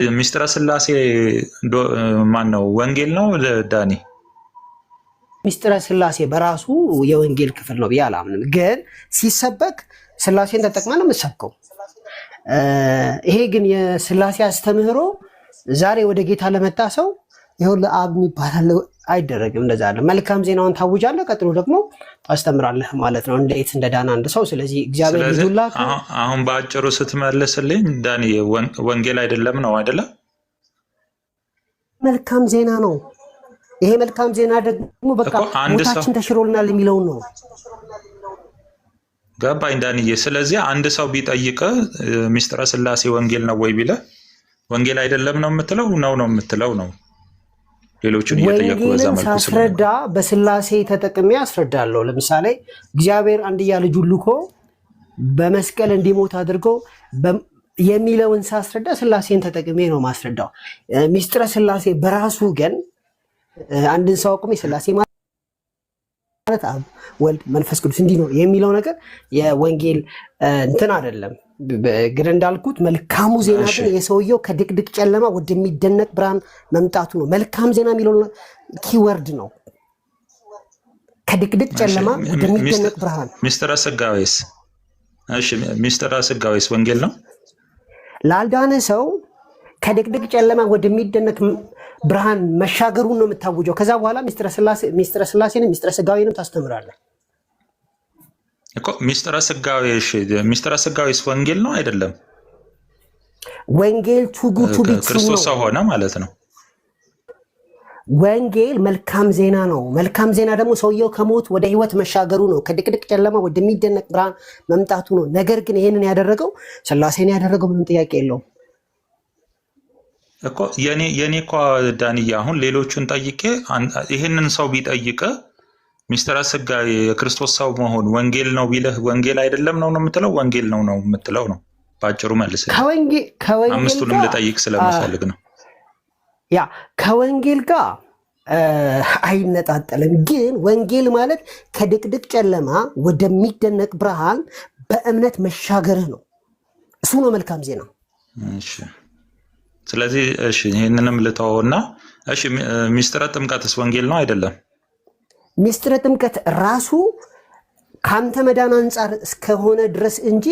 ሚስጥረ ስላሴ ማን ነው? ወንጌል ነው ዳኒ? ሚስጥረ ስላሴ በራሱ የወንጌል ክፍል ነው ብዬ አላምንም። ግን ሲሰበክ ስላሴን ተጠቅመን ነው የምሰብከው። ይሄ ግን የስላሴ አስተምህሮ ዛሬ ወደ ጌታ ለመጣ ሰው ይሁን ለአብ ይባላል አይደረግም። እንደዛ አለ። መልካም ዜናውን ታውጃለህ፣ ቀጥሎ ደግሞ ታስተምራለህ ማለት ነው እንዴት እንደዳና አንድ ሰው። ስለዚህ እግዚአብሔር ይሁላ። አሁን በአጭሩ ስትመልስልኝ ዳኒ ወንጌል አይደለም ነው አይደለ? መልካም ዜና ነው። ይሄ መልካም ዜና ደግሞ በቃ ሞታችን ተሽሮልናል የሚለውን ነው። ገባኝ ዳንዬ። ስለዚህ አንድ ሰው ቢጠይቅ ሚስጥረ ስላሴ ወንጌል ነው ወይ ቢለ ወንጌል አይደለም ነው የምትለው ነው የምትለው ነው? ሌሎቹን እየጠየቁ በዛ መልኩ ሳስረዳ በስላሴ ተጠቅሜ አስረዳለሁ። ለምሳሌ እግዚአብሔር አንድያ ልጁን ልኮ በመስቀል እንዲሞት አድርጎ የሚለውን ሳስረዳ ስላሴን ተጠቅሜ ነው ማስረዳው። ሚስጥረ ስላሴ በራሱ ግን አንድን ሰው አቁሜ ስላሴ ማለት አብ ወልድ መንፈስ ቅዱስ እንዲህ ነው የሚለው ነገር የወንጌል እንትን አይደለም። ግን እንዳልኩት መልካሙ ዜና ግን የሰውየው ከድቅድቅ ጨለማ ወደሚደነቅ ብርሃን መምጣቱ ነው። መልካም ዜና የሚለው ኪወርድ ነው። ከድቅድቅ ጨለማ ወደሚደነቅ ብርሃን። ሚስጥረ ስጋዌስ? እሺ ሚስጥረ ስጋዌስ ወንጌል ነው? ላልዳነ ሰው ከድቅድቅ ጨለማ ወደሚደነቅ ብርሃን መሻገሩን ነው የምታውጀው። ከዛ በኋላ ሚስጥረ ስላሴንም ሚስጥረ ስጋዌንም ታስተምራለህ እኮ። ሚስጥረ ስጋዌስ ወንጌል ነው አይደለም? ወንጌል ክርስቶስ ሰው ሆነ ማለት ነው። ወንጌል መልካም ዜና ነው። መልካም ዜና ደግሞ ሰውየው ከሞት ወደ ህይወት መሻገሩ ነው። ከድቅድቅ ጨለማ ወደሚደነቅ ብርሃን መምጣቱ ነው። ነገር ግን ይህንን ያደረገው ስላሴን ያደረገው ምንም ጥያቄ የለውም እኮ። የኔ እኮ ዳንዬ አሁን ሌሎቹን ጠይቄ ይህንን ሰው ቢጠይቅ ሚስጥረ ስጋዌ የክርስቶስ ሰው መሆን ወንጌል ነው ቢልህ ወንጌል አይደለም ነው የምትለው? ወንጌል ነው የምትለው ነው? በአጭሩ መልስ። አምስቱንም ልጠይቅ ስለምፈልግ ነው። ያ ከወንጌል ጋር አይነጣጠልም። ግን ወንጌል ማለት ከድቅድቅ ጨለማ ወደሚደነቅ ብርሃን በእምነት መሻገርህ ነው። እሱ ነው መልካም ዜና። እሺ ስለዚህ ይህንንም ልተወውና ሚስጥረ ጥምቀትስ ወንጌል ነው አይደለም? ሚስጥረ ጥምቀት ራሱ ከአንተ መዳን አንጻር እስከሆነ ድረስ እንጂ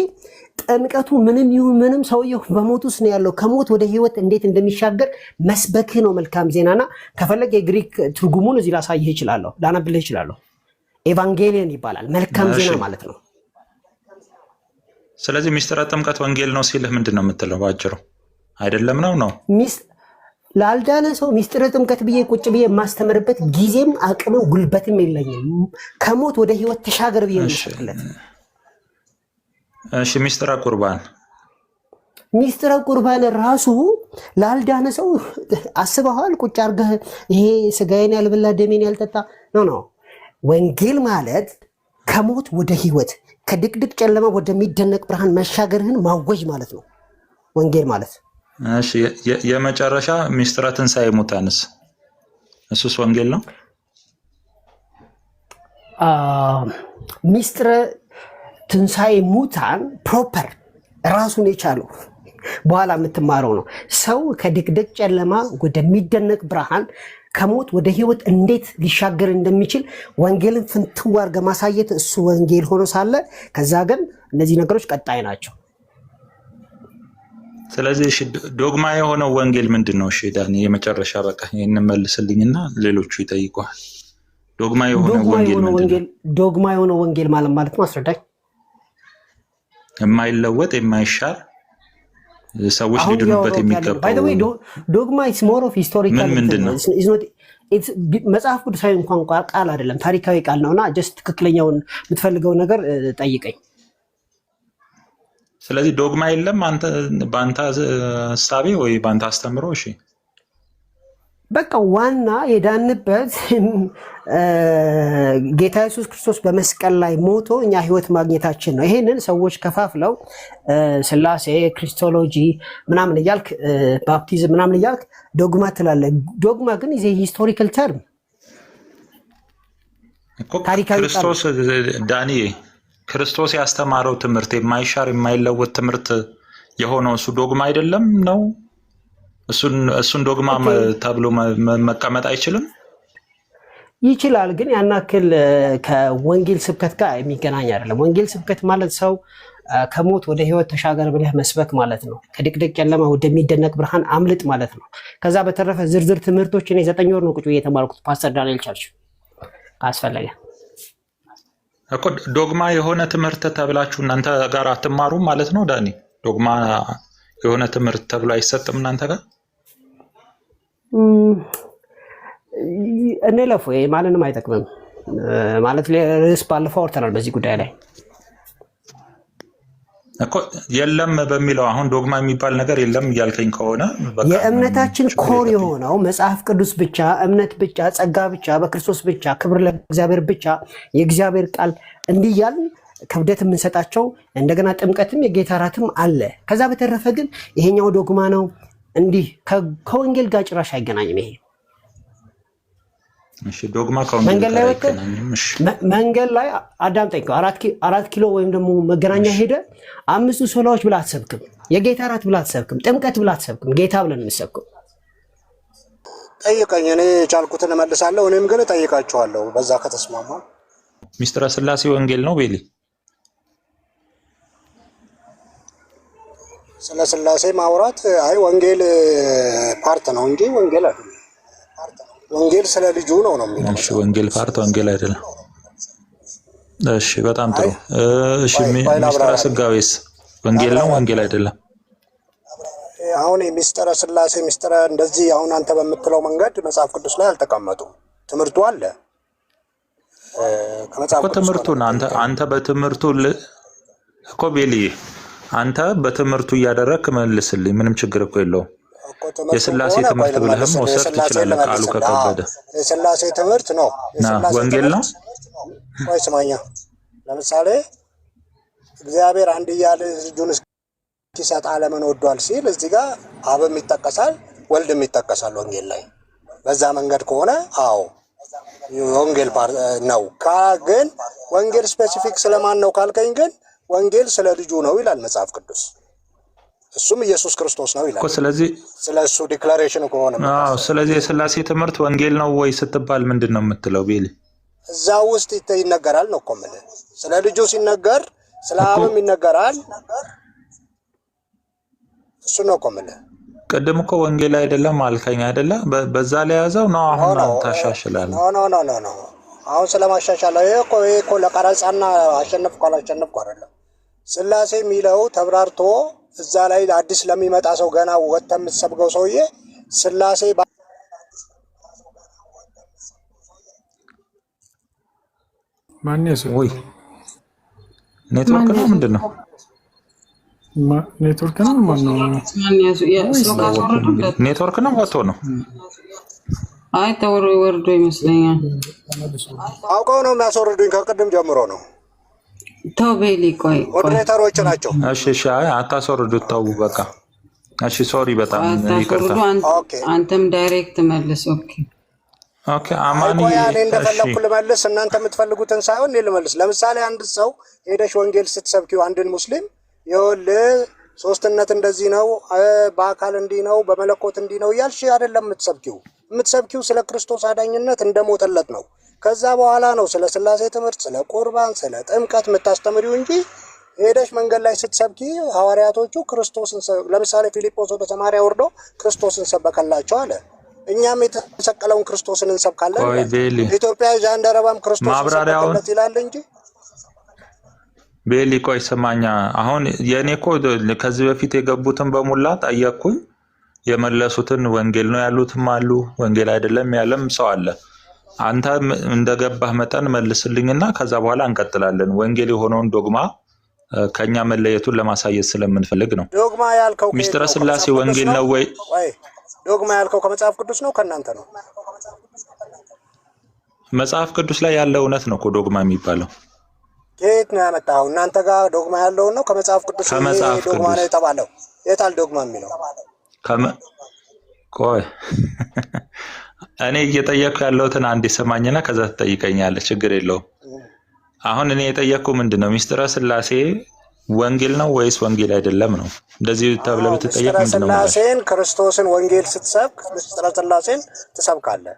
ጥምቀቱ ምንም ይሁን ምንም ሰውየው በሞት ውስጥ ነው ያለው። ከሞት ወደ ህይወት እንዴት እንደሚሻገር መስበክህ ነው መልካም ዜናና ከፈለግ የግሪክ ትርጉሙን እዚህ ላሳይህ እችላለሁ፣ ላነብልህ እችላለሁ። ኤቫንጌሊየን ይባላል፣ መልካም ዜና ማለት ነው። ስለዚህ ሚስጥረ ጥምቀት ወንጌል ነው ሲልህ ምንድን ነው የምትለው? ባጭሩ አይደለም ነው። ላልዳነ ሰው ሚስጥረ ጥምቀት ብዬ ቁጭ ብዬ የማስተምርበት ጊዜም አቅምም ጉልበትም የለኝም። ከሞት ወደ ህይወት ተሻገር ብዬ የምሰጥለት። እሺ ሚስጥረ ቁርባን? ሚስጥረ ቁርባን ራሱ ላልዳነ ሰው አስበዋል? ቁጭ አድርገህ ይሄ ስጋዬን ያልበላ ደሜን ያልጠጣ ነው። ወንጌል ማለት ከሞት ወደ ህይወት ከድቅድቅ ጨለማ ወደሚደነቅ ብርሃን መሻገርህን ማወጅ ማለት ነው ወንጌል ማለት። እሺ የመጨረሻ ሚስጥረ ትንሣኤ ሙታንስ እሱስ ወንጌል ነው? ሚስጥረ ትንሣኤ ሙታን ፕሮፐር ራሱን የቻለው በኋላ የምትማረው ነው። ሰው ከድቅድቅ ጨለማ ወደሚደነቅ ብርሃን ከሞት ወደ ህይወት እንዴት ሊሻገር እንደሚችል ወንጌልን ፍንትው አድርገህ ማሳየት እሱ ወንጌል ሆኖ ሳለ ከዛ ግን እነዚህ ነገሮች ቀጣይ ናቸው። ስለዚህ ዶግማ የሆነው ወንጌል ምንድን ነው? እሺ ዳኒ የመጨረሻ በቃ ይሄንን መልስልኝና ሌሎቹ ይጠይቁሃል። ዶግማ የሆነው ወንጌል ምንድን ነው? ዶግማ የሆነው ወንጌል ማለት ነው አስረዳኝ። የማይለወጥ የማይሻር ሰዎች ሊድኑበት የሚገባው። ባይ ዘ ዌይ ዶግማ ኢዝ ሞር ኦፍ ሂስቶሪካል። ምንድን ነው? መጽሐፍ ቅዱሳዊ እንኳን ቃል አይደለም፣ ታሪካዊ ቃል ነውና ጀስት ትክክለኛውን የምትፈልገው ነገር ጠይቀኝ። ስለዚህ ዶግማ የለም በአንተ ሀሳቤ ወይ በአንተ አስተምሮ? እሺ በቃ ዋና የዳንበት ጌታ ኢየሱስ ክርስቶስ በመስቀል ላይ ሞቶ እኛ ህይወት ማግኘታችን ነው። ይሄንን ሰዎች ከፋፍለው ስላሴ ክሪስቶሎጂ ምናምን እያልክ ባፕቲዝም ምናምን እያልክ ዶግማ ትላለህ። ዶግማ ግን ይሄ ሂስቶሪካል ተርም ታሪካዊ ክርስቶስ ዳኒ ክርስቶስ ያስተማረው ትምህርት የማይሻር የማይለወጥ ትምህርት የሆነው እሱ ዶግማ አይደለም ነው? እሱን ዶግማ ተብሎ መቀመጥ አይችልም። ይችላል፣ ግን ያን ያክል ከወንጌል ስብከት ጋር የሚገናኝ አይደለም። ወንጌል ስብከት ማለት ሰው ከሞት ወደ ህይወት ተሻገር ብለህ መስበክ ማለት ነው። ከድቅድቅ ጨለማ ወደሚደነቅ ብርሃን አምልጥ ማለት ነው። ከዛ በተረፈ ዝርዝር ትምህርቶች እኔ 9 ወር ነው ቁጭ ብዬ የተማርኩት ፓስተር ዳንኤል ቸርች ካስፈለገ እኮ ዶግማ የሆነ ትምህርት ተብላችሁ እናንተ ጋር አትማሩም ማለት ነው ዳኒ? ዶግማ የሆነ ትምህርት ተብሎ አይሰጥም እናንተ ጋር? እንለፉ፣ ማንንም አይጠቅምም ማለት ርዕስ ባለፈው አውርተናል በዚህ ጉዳይ ላይ እኮ የለም በሚለው አሁን ዶግማ የሚባል ነገር የለም እያልከኝ ከሆነ የእምነታችን ኮር የሆነው መጽሐፍ ቅዱስ ብቻ፣ እምነት ብቻ፣ ጸጋ ብቻ፣ በክርስቶስ ብቻ፣ ክብር ለእግዚአብሔር ብቻ፣ የእግዚአብሔር ቃል እንዲህ እያልን ክብደት የምንሰጣቸው እንደገና ጥምቀትም የጌታ እራትም አለ። ከዛ በተረፈ ግን ይሄኛው ዶግማ ነው እንዲህ ከወንጌል ጋር ጭራሽ አይገናኝም። ይሄ እሺ ዶግማ ከወንጌል ጋር አይገናኝም። እሺ መንገድ ላይ አዳምጠኝ፣ 4 ኪሎ ወይም ደግሞ መገናኛ ሄደ 5 ሶላዎች ብላ አትሰብክም፣ የጌታ እራት ብላ አትሰብክም፣ ጥምቀት ብላ አትሰብክም፣ ጌታ ብለን የምንሰብከው። ጠይቀኝ፣ እኔ የቻልኩትን እመልሳለሁ። እኔም ግን እጠይቃቸዋለሁ በዛ ከተስማማ። ሚስጥረ ስላሴ ወንጌል ነው ቤሊ? ስለ ስላሴ ማውራት ወንጌል ፓርት ነው እንጂ ወንጌል አይደለም። ወንጌል ስለ ልጁ ነው የሚለው። እሺ ወንጌል ፓርት ወንጌል አይደለም። እሺ በጣም ጥሩ። እሺ ሚስጥረ ስጋዌስ ወንጌል ነው ወንጌል አይደለም? አሁን ሚስጥረ ስላሴ ሚስጥረ እንደዚህ አሁን አንተ በምትለው መንገድ መጽሐፍ ቅዱስ ላይ አልተቀመጡም። ትምህርቱ አለ ከመጽሐፍ ቅዱስ ትምህርቱን አንተ በትምህርቱ እኮ ቤሊ አንተ በትምህርቱ እያደረክ መልስልኝ። ምንም ችግር እኮ የለውም። የስላሴ ትምህርት ብለህም መውሰድ ትችላለህ። ቃሉ ከከበደ የስላሴ ትምህርት ነው ወንጌል ነው። ወይ ስማኛ፣ ለምሳሌ እግዚአብሔር አንድያ ልጁን እስኪሰጥ ዓለምን ወዷል ሲል እዚህ ጋር አብም ይጠቀሳል ወልድም ይጠቀሳል ወንጌል ላይ። በዛ መንገድ ከሆነ አዎ ወንጌል ነው። ግን ወንጌል ስፔሲፊክ ስለማን ነው ካልከኝ ግን ወንጌል ስለ ልጁ ነው ይላል መጽሐፍ ቅዱስ። እሱም ኢየሱስ ክርስቶስ ነው ይላል። ስለዚህ ስለሱ ዲክላሬሽን ከሆነ ስለዚህ የስላሴ ትምህርት ወንጌል ነው ወይ ስትባል ምንድን ነው የምትለው ቤሊ? እዛ ውስጥ ይነገራል ነው እኮ የምልህ። ስለ ልጁ ሲነገር ስለ አብም ይነገራል። እሱ ነው እኮ የምልህ። ቅድም እኮ ወንጌል አይደለም አልከኝ አይደለ? በዛ ላይ ያዘው ነው። አሁን ታሻሽላለህ። ኖ አሁን ስለማሻሻለው ይሄ እኮ ለቀረጻና አሸነፍኩ አላሸነፍኩ አይደለም። ስላሴ የሚለው ተብራርቶ እዛ ላይ አዲስ ለሚመጣ ሰው ገና ወጥተህ የምትሰብከው ሰውዬ ስላሴ ማንነሱ ወይ ኔትወርክ ነው ምንድን ነው? ኔትወርክ ነው ማነው? ኔትወርክ ነው ወጥቶ ነው? አይ ወርዶ ይመስለኛል። አውቀው ነው የሚያስወርዱኝ። ከቅድም ጀምሮ ነው። ተው ቤሊ ቆይ ሞዴሬተሮች ናቸው። እሺ አታስወርዱት ተው በቃ። እሺ ሶሪ በጣም ይቅርታ። አንተም ዳይሬክት መልስ። ኦኬ አማኒ እኔ እንደፈለኩ ልመልስ፣ እናንተ የምትፈልጉትን ሳይሆን እኔ ልመልስ። ለምሳሌ አንድ ሰው ሄደሽ ወንጌል ስትሰብኪው አንድን ሙስሊም ይኸውልህ ሶስትነት እንደዚህ ነው፣ በአካል እንዲህ ነው፣ በመለኮት እንዲህ ነው እያልሽ አይደለም የምትሰብኪው ስለ ክርስቶስ አዳኝነት እንደሞተለት ነው። ከዛ በኋላ ነው ስለ ስላሴ ትምህርት፣ ስለ ቁርባን፣ ስለ ጥምቀት የምታስተምሪው እንጂ ሄደሽ መንገድ ላይ ስትሰብኪ ሐዋርያቶቹ ክርስቶስን ለምሳሌ ፊልጶስ ወደ ሰማርያ ወርዶ ክርስቶስን ሰበከላቸው አለ። እኛም የተሰቀለውን ክርስቶስን እንሰብካለን። ኢትዮጵያ ጃንደረባም ክርስቶስን ሰበከለት ይላል እንጂ ቤሊ ቆይ ስማኛ። አሁን የኔ እኮ ከዚህ በፊት የገቡትን በሙላ ጠየቅኩኝ። የመለሱትን ወንጌል ነው ያሉትም አሉ፣ ወንጌል አይደለም ያለም ሰው አለ። አንተ እንደገባህ መጠን መልስልኝና ከዛ በኋላ እንቀጥላለን። ወንጌል የሆነውን ዶግማ ከኛ መለየቱን ለማሳየት ስለምንፈልግ ነው። ዶግማ ያልከው ሚስጥረ ስላሴ ወንጌል ነው ወይ? ዶግማ ያልከው ከመጽሐፍ ቅዱስ ነው ከእናንተ ነው? መጽሐፍ ቅዱስ ላይ ያለ እውነት ነው እኮ ዶግማ የሚባለው። ከየት ነው ያመጣው? እናንተ ጋር ዶግማ ያለው ነው ከመጽሐፍ ቅዱስ ነው ዶግማ ነው የተባለው? የታል ዶግማ የሚለው? ቆይ እኔ እየጠየቅኩ ያለሁትን አንዴ ሰማኝና ከዛ ትጠይቀኛለህ። ችግር የለውም። አሁን እኔ የጠየቅኩ ምንድነው ሚስጥረ ስላሴ ወንጌል ነው ወይስ ወንጌል አይደለም ነው? እንደዚህ ተብለህ ብትጠየቅ ምስጢረ ምንድን ነው ማለት? ሥላሴን ክርስቶስን ወንጌል ስትሰብክ ምስጢረ ሥላሴን ትሰብካለህ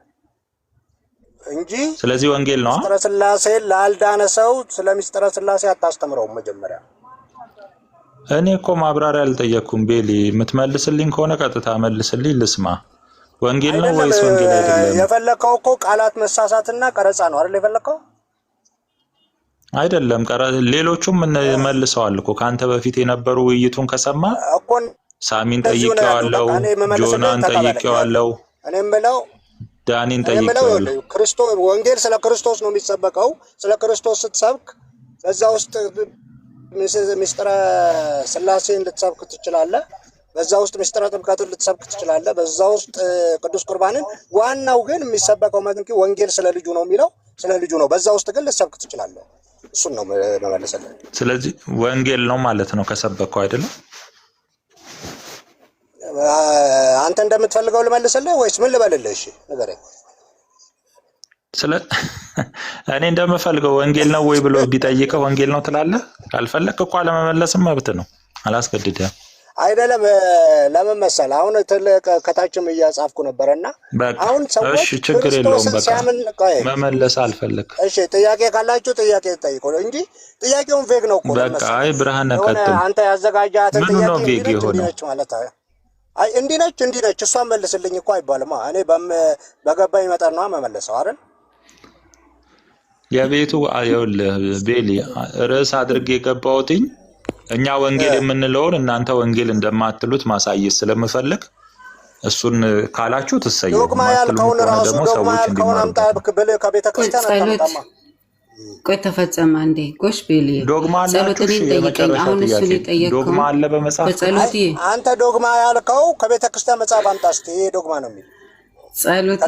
እንጂ ስለዚህ ወንጌል ነው። ምስጢረ ሥላሴን ላልዳነ ሰው ስለ ምስጢረ ሥላሴ አታስተምረውም። መጀመሪያ እኔ እኮ ማብራሪያ አልጠየቅኩም። ቤሊ የምትመልስልኝ ከሆነ ቀጥታ መልስልኝ ልስማ። ወንጌል ነው ወይስ ወንጌል አይደለም? የፈለከው እኮ ቃላት መሳሳትና ቀረጻ ነው አይደል የፈለከው? አይደለም ሌሎቹም መልሰዋል እኮ ካንተ በፊት የነበሩ ውይይቱን ከሰማ እኮ ሳሚን ጠይቄዋለሁ፣ ጆናን ጠይቄዋለሁ፣ እኔም ብለው ዳኒን ጠይቄዋለሁ። ክርስቶስ ወንጌል ስለ ክርስቶስ ነው የሚሰበከው። ስለ ክርስቶስ ስትሰብክ በዛ ውስጥ ምስጢረ ሥላሴን ልትሰብክ ትችላለህ። በዛ ውስጥ ምስጢረ ጥምቀትን ልትሰብክ ትችላለህ። በዛ ውስጥ ቅዱስ ቁርባንን። ዋናው ግን የሚሰበከው ወንጌል ስለ ልጁ ነው የሚለው ስለ ልጁ ነው። በዛ ውስጥ ግን ልትሰብክ ትችላለህ። እሱን ነው መመለሰልህ። ስለዚህ ወንጌል ነው ማለት ነው ከሰበከው አይደለም? አንተ እንደምትፈልገው ልመልስልህ ወይስ ምን ልበልልህ? እሺ ንገረኝ። እኔ እንደምፈልገው ወንጌል ነው ወይ ብሎ ቢጠይቀው ወንጌል ነው ትላለህ። ካልፈለክ እኮ አለመመለስም መብት ነው፣ አላስገድድህም። አይደለም ለምን መሰለህ? አሁን ከታችም እያጻፍኩ ነበርና አሁን ሰዎች እሺ ችግር የለውም በቃ መመለስ አልፈልግ። እሺ ጥያቄ ካላችሁ ጥያቄ ጠይቁ እንጂ ጥያቄውን ቬግ ነው እኮ በቃ። አይ ብርሃነ ቀጥል። አንተ ያዘጋጃትን ጥያቄ ቬግ የሆነው ማለት አይ እንዲህ ነች እሷን መልስልኝ እኮ አይባልማ። እኔ በገባኝ መጠን ነው መመለሰው አይደል? የቤቱ ይኸውልህ ቤሊ ርዕስ አድርጌ የገባሁትኝ እኛ ወንጌል የምንለውን እናንተ ወንጌል እንደማትሉት ማሳየት ስለምፈልግ እሱን ካላችሁ ትሰየው። ዶግማ ያልከውን ራሱ ዶግማ ያልከውን አምጣ ብለህ ከቤተ ክርስቲያን አታምጣማ። ቆይ ተፈጸመ እንዴ? ጎሽ ቤሊ ዶግማ አላችሁ? አሁን እሱ ሊጠየቅ ዶግማ አለ በመጽሐፍ። አንተ ዶግማ ያልከው ከቤተ ክርስቲያን መጽሐፍ አምጣ እስቲ። ይሄ ዶግማ ነው የሚል ጸሎት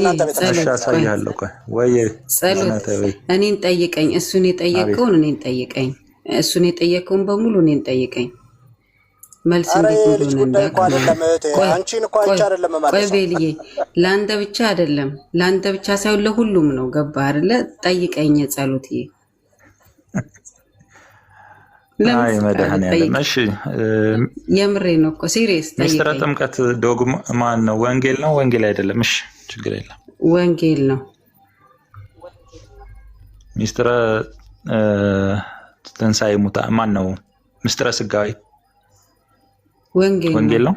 ያሳያለሁ። ቆይ ወይ ጸሎት እኔን ጠይቀኝ። እሱን የጠየቀውን እኔን ጠይቀኝ። እሱን የጠየቀውን በሙሉ እኔን ጠይቀኝ። መልስ እንዴት እንደሆነ ቆይ ቤልዬ፣ ለአንተ ብቻ አይደለም፣ ለአንተ ብቻ ሳይሆን ለሁሉም ነው። ገባ አይደለ? ጠይቀኝ ጸሎትዬ። አይ መድኃኒዓለም። እሺ የምሬ ነው እኮ ሲሪየስ። ምስጢረ ጥምቀት ዶግማ ማን ነው? ወንጌል ነው ወንጌል አይደለም? እሺ ችግር የለም ወንጌል ነው። ምስጢረ ትንሣኤ ሙታን ማን ነው? ምስጢረ ሥጋዌ ወንጌል ነው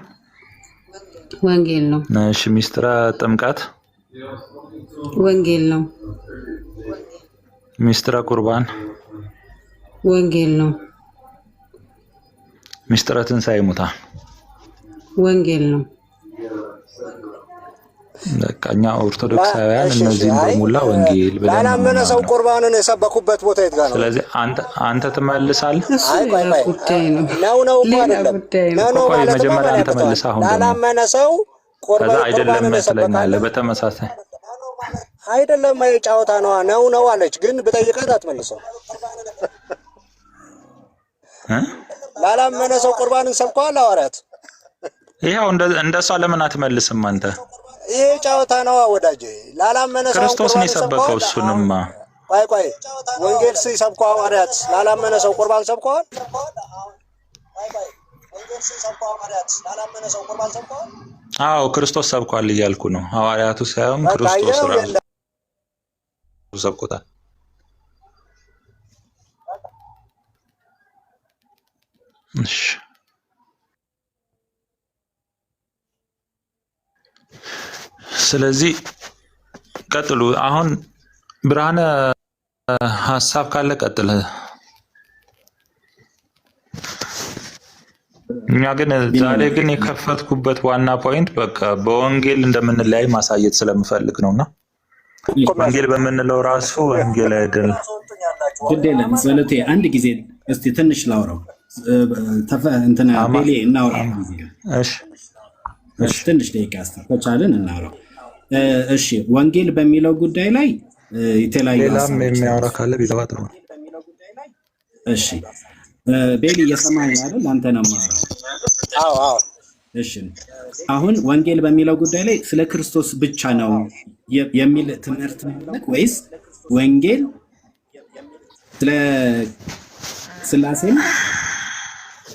ወንጌል ነው። እሺ ምስጢረ ጥምቀት ወንጌል ነው። ምስጢረ ቁርባን ወንጌል ነው። ምስጢረ ትንሣኤ ሙታን ወንጌል ነው። በቃ እኛ ኦርቶዶክሳውያን እነዚህን በሙላ ወንጌል ብለን ላላመነ ሰው ቁርባንን የሰበኩበት ቦታ የት ጋር ነው? ስለዚህ አንተ ትመልሳለህ። ነው አይደለም? ነው መጀመሪያ አንተ መልስ። አሁን ላላመነ ሰው ቁርባን አይደለም ትለኛለህ። በተመሳሳይ አይደለም ጨዋታ ነው አለች፣ ግን ብጠይቃት አትመልሰው። ላላመነ ሰው ቁርባንን ሰብከዋል ሐዋርያት። ይሄው እንደሷ ለምን አትመልስም አንተ? ይሄ ጨዋታ ነው ወዳጄ። ላላመነ ሰው ክርስቶስ ነው የሰበከው። እሱንማ ቆይ ወንጌል ሲሰብኩ ሐዋርያት ላላመነ ሰው ቁርባን ሰብከዋል። አዎ ክርስቶስ ሰብኳል እያልኩ ነው። ሐዋርያቱ ሳይሆን ክርስቶስ ራሱ ሰብኮታል። እሺ ስለዚህ ቀጥሉ። አሁን ብርሃነ ሐሳብ ካለ ቀጥል። እኛ ግን ዛሬ ግን የከፈትኩበት ዋና ፖይንት በቃ በወንጌል እንደምንለያይ ማሳየት ስለምፈልግ ነውና ወንጌል በምንለው ራሱ ወንጌል አይደለም። ግዴለም ጸሎቴ አንድ ጊዜ እስቲ ትንሽ ላውራው እንትና ቤሌ እናውራ። እሺ ትንሽ ደቂቃ አስተካክለን እናውራ። እሺ ወንጌል በሚለው ጉዳይ ላይ የተለያዩ ሌላም የሚያወራ ካለ ቢገባ ጥሩ ነው። እሺ ቤሊ እየሰማኸኝ አይደል? አንተ ነው የማወራው። አዎ። እሺ አሁን ወንጌል በሚለው ጉዳይ ላይ ስለ ክርስቶስ ብቻ ነው የሚል ትምህርት ነው ወይስ ወንጌል ስለ ሥላሴም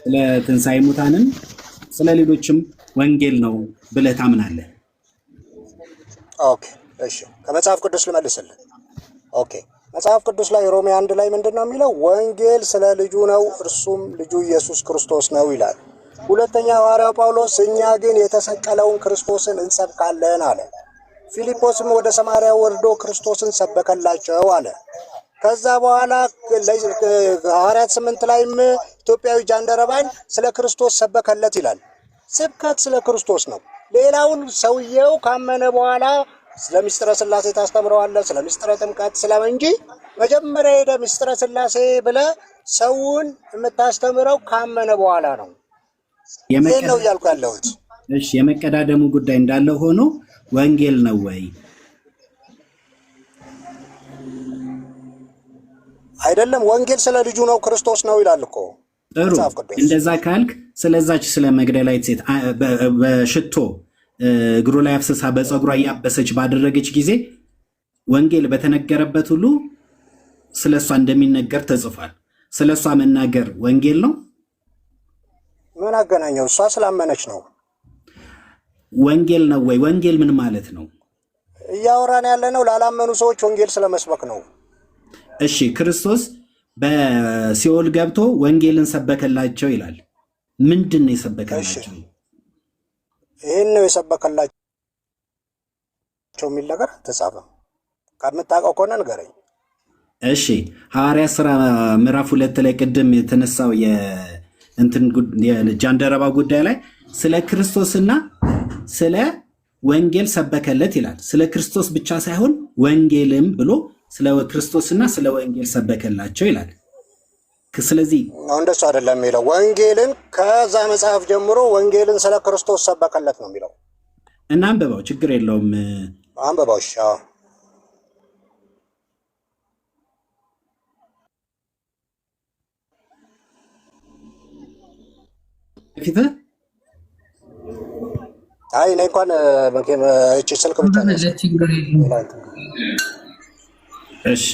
ስለ ትንሣኤ ሙታንም ስለ ሌሎችም ወንጌል ነው ብለህ ታምናለህ? ኦኬ እሺ፣ ከመጽሐፍ ቅዱስ ልመልስልህ። ኦኬ መጽሐፍ ቅዱስ ላይ ሮሜ 1 ላይ ምንድነው የሚለው? ወንጌል ስለ ልጁ ነው፣ እርሱም ልጁ ኢየሱስ ክርስቶስ ነው ይላል። ሁለተኛ ሐዋርያው ጳውሎስ እኛ ግን የተሰቀለውን ክርስቶስን እንሰብካለን አለ። ፊልጶስም ወደ ሰማርያ ወርዶ ክርስቶስን ሰበከላቸው አለ። ከዛ በኋላ ሐዋርያት 8 ላይም ኢትዮጵያዊ ጃንደረባን ስለ ክርስቶስ ሰበከለት ይላል። ስብከት ስለ ክርስቶስ ነው። ሌላውን ሰውየው ካመነ በኋላ ስለ ምስጢረ ሥላሴ ታስተምረዋለህ፣ ስለ ምስጢረ ጥምቀት እንጂ መጀመሪያ ሄደ ምስጢረ ሥላሴ ብለህ ሰውን የምታስተምረው ካመነ በኋላ ነው። ይሄን ነው እያልኩ ያለሁት። እሺ የመቀዳደሙ ጉዳይ እንዳለ ሆኖ ወንጌል ነው ወይ? አይደለም፣ ወንጌል ስለ ልጁ ነው፣ ክርስቶስ ነው ይላል እኮ። ጥሩ፣ እንደዛ ካልክ ስለዛች ስለ መግደላዊት ሴት በሽቶ እግሩ ላይ አፍስሳ በፀጉሯ እያበሰች ባደረገች ጊዜ ወንጌል በተነገረበት ሁሉ ስለሷ እንደሚነገር ተጽፏል። ስለሷ መናገር ወንጌል ነው? ምን አገናኘው? እሷ ስላመነች ነው። ወንጌል ነው ወይ? ወንጌል ምን ማለት ነው? እያወራን ያለ ነው ላላመኑ ሰዎች ወንጌል ስለመስበክ ነው። እሺ ክርስቶስ በሲኦል ገብቶ ወንጌልን ሰበከላቸው ይላል። ምንድን ነው የሰበከላቸው? ይህን ነው የሰበከላቸው የሚል ነገር ተጻፈ። ከምታውቀው ከሆነ ንገረኝ። እሺ ሐዋርያት ሥራ ምዕራፍ 2 ላይ ቅድም የተነሳው የጃንደረባ ጉዳይ ላይ ስለ ክርስቶስና ስለ ወንጌል ሰበከለት ይላል። ስለ ክርስቶስ ብቻ ሳይሆን ወንጌልም ብሎ ስለ ክርስቶስና ስለ ወንጌል ሰበከላቸው ይላል። ስለዚህ እንደሱ አይደለም የሚለው። ወንጌልን ከዛ መጽሐፍ ጀምሮ ወንጌልን ስለ ክርስቶስ ሰበከለት ነው የሚለው። እና አንብበው፣ ችግር የለውም አንብበው። እሺ ፊት አይ እኔ እንኳን እቺ ስልክ ብቻ ነው። እሺ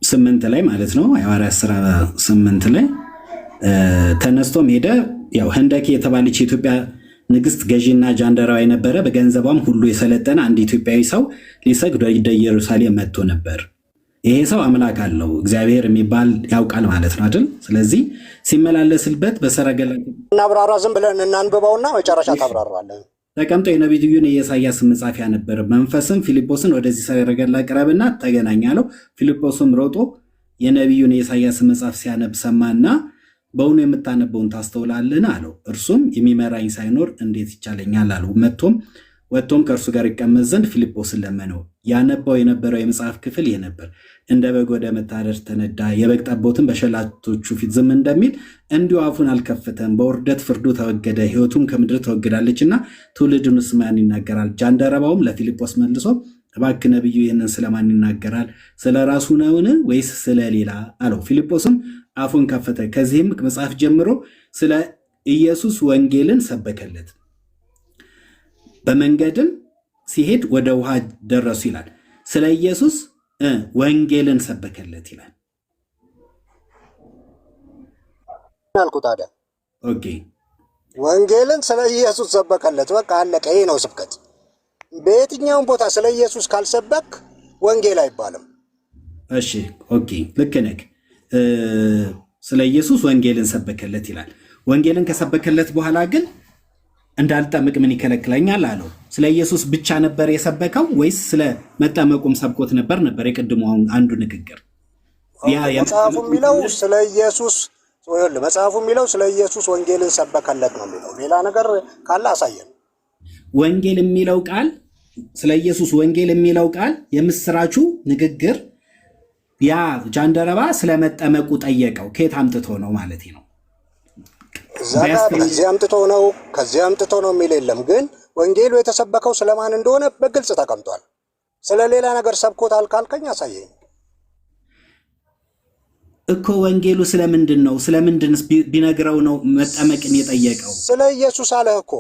ስምንት ላይ ማለት ነው። የሐዋርያት ሥራ 8 ላይ ተነስቶም ሄደ። ያው ህንደኬ የተባለች የኢትዮጵያ ንግስት ገዢና ጃንደረባ የነበረ በገንዘቧም ሁሉ የሰለጠነ አንድ ኢትዮጵያዊ ሰው ሊሰግድ ወደ ኢየሩሳሌም መጥቶ ነበር። ይሄ ሰው አምላክ አለው እግዚአብሔር የሚባል ያውቃል ማለት ነው አይደል? ስለዚህ ሲመላለስበት በሰረገላ እናብራራ። ዝም ብለን እናንብበውና መጨረሻ ታብራራለህ። ተቀምጦ የነቢዩን የኢሳያስ መጻፊያ ነበር። መንፈስም ፊልጶስን ወደዚህ ሰረገላ ቅረብና ተገናኝ አለው። ፊልጶስም ሮጦ የነቢዩን የኢሳያስ መጽሐፍ ሲያነብ ሰማና በእውኑ የምታነበውን ታስተውላልን አለው። እርሱም የሚመራኝ ሳይኖር እንዴት ይቻለኛል አለው። ወጥቶም ከእርሱ ጋር ይቀመጥ ዘንድ ፊልጶስን ለመነው። ያነባው የነበረው የመጽሐፍ ክፍል ይህ ነበር። እንደ በግ ወደ መታረድ ተነዳ፣ የበግ ጠቦትን በሸላቶቹ ፊት ዝም እንደሚል እንዲሁ አፉን አልከፈተም። በውርደት ፍርዱ ተወገደ፣ ሕይወቱም ከምድር ተወግዳለችና ትውልድንስ ማን ይናገራል? ጃንደረባውም ለፊልጶስ መልሶ እባክህ ነቢዩ ይህንን ስለማን ይናገራል? ስለ ራሱ ነውን ወይስ ስለ ሌላ አለው። ፊልጶስም አፉን ከፈተ። ከዚህም መጽሐፍ ጀምሮ ስለ ኢየሱስ ወንጌልን ሰበከለት። በመንገድም ሲሄድ ወደ ውሃ ደረሱ ይላል። ስለ ኢየሱስ ወንጌልን ሰበከለት ይላል። አልኩ ታዲያ ኦኬ፣ ወንጌልን ስለ ኢየሱስ ሰበከለት። በቃ አለቀ። ይሄ ነው ስብከት። በየትኛውም ቦታ ስለ ኢየሱስ ካልሰበክ ወንጌል አይባልም። እሺ ኦኬ፣ ልክ ነህ። ስለ ኢየሱስ ወንጌልን ሰበከለት ይላል። ወንጌልን ከሰበከለት በኋላ ግን እንዳልጠምቅ ምን ይከለክለኛል አለው። ስለ ኢየሱስ ብቻ ነበር የሰበከው ወይስ ስለ መጠመቁም ሰብኮት ነበር? የቅድሙ አንዱ ንግግር መጽሐፉ የሚለው ስለ ኢየሱስ መጽሐፉ የሚለው ስለ ኢየሱስ ወንጌልን ሰበከለት ነው የሚለው። ሌላ ነገር ካለ አሳየን። ወንጌል የሚለው ቃል ስለ ኢየሱስ ወንጌል የሚለው ቃል የምስራቹ ንግግር ያ ጃንደረባ ስለመጠመቁ ጠየቀው። ከየት አምጥቶ ነው ማለት ነው? እዛ ጋር ከዚህ አምጥቶ ነው ከዚህ አምጥቶ ነው የሚል የለም። ግን ወንጌሉ የተሰበከው ስለማን እንደሆነ በግልጽ ተቀምጧል። ስለሌላ ነገር ሰብኮታል ካልከኝ አሳየኝ እኮ። ወንጌሉ ስለምንድን ነው? ስለምንድን ቢነግረው ነው መጠመቅን የጠየቀው? ስለ ኢየሱስ አለ እኮ።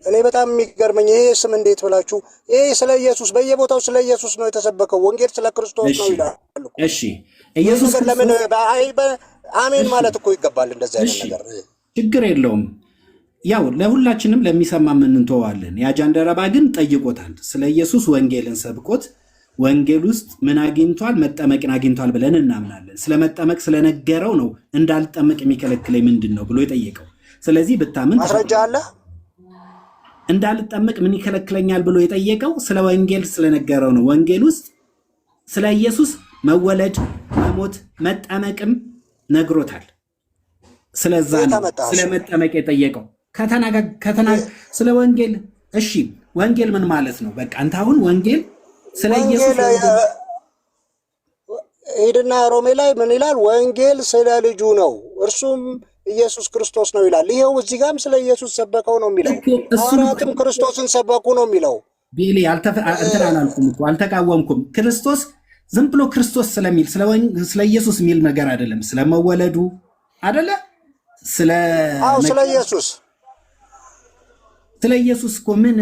እኔ በጣም የሚገርመኝ ይሄ ስም እንዴት ብላችሁ ይሄ ስለ ኢየሱስ በየቦታው ስለ ኢየሱስ ነው የተሰበከው። ወንጌል ስለ ክርስቶስ ነው ይላል። እሺ ኢየሱስ ለምን አሜን ማለት እኮ ይገባል። እንደዚህ አይነት ነገር ችግር የለውም። ያው ለሁላችንም ለሚሰማ ምን እንተዋለን። ያ ጃንደረባ ግን ጠይቆታል። ስለ ኢየሱስ ወንጌልን ሰብኮት ወንጌል ውስጥ ምን አግኝቷል? መጠመቅን አግኝቷል ብለን እናምናለን። ስለመጠመቅ ስለነገረው ነው እንዳልጠመቅ የሚከለክለኝ ምንድን ነው ብሎ የጠየቀው። ስለዚህ ብታምን ማስረጃ አለ። እንዳልጠመቅ ምን ይከለክለኛል ብሎ የጠየቀው ስለ ወንጌል ስለነገረው ነው። ወንጌል ውስጥ ስለ ኢየሱስ መወለድ፣ መሞት፣ መጠመቅም ነግሮታል። ስለዛ ነው ስለመጠመቅ የጠየቀው። ስለ ወንጌል እሺ፣ ወንጌል ምን ማለት ነው? በቃ አንተ አሁን ወንጌል ስለ ኢየሱስ ሄድና ሮሜ ላይ ምን ይላል? ወንጌል ስለ ልጁ ነው እርሱም ኢየሱስ ክርስቶስ ነው ይላል። ይሄው እዚህ ጋርም ስለ ኢየሱስ ሰበከው ነው የሚለው። ሐዋርያትም ክርስቶስን ሰበኩ ነው የሚለው። ቤሊ እንትን አላልኩም እኮ አልተቃወምኩም። ክርስቶስ ዝም ብሎ ክርስቶስ ስለሚል ስለ ኢየሱስ የሚል ነገር አይደለም። ስለመወለዱ አይደለ? ስለ ኢየሱስ እኮ ምን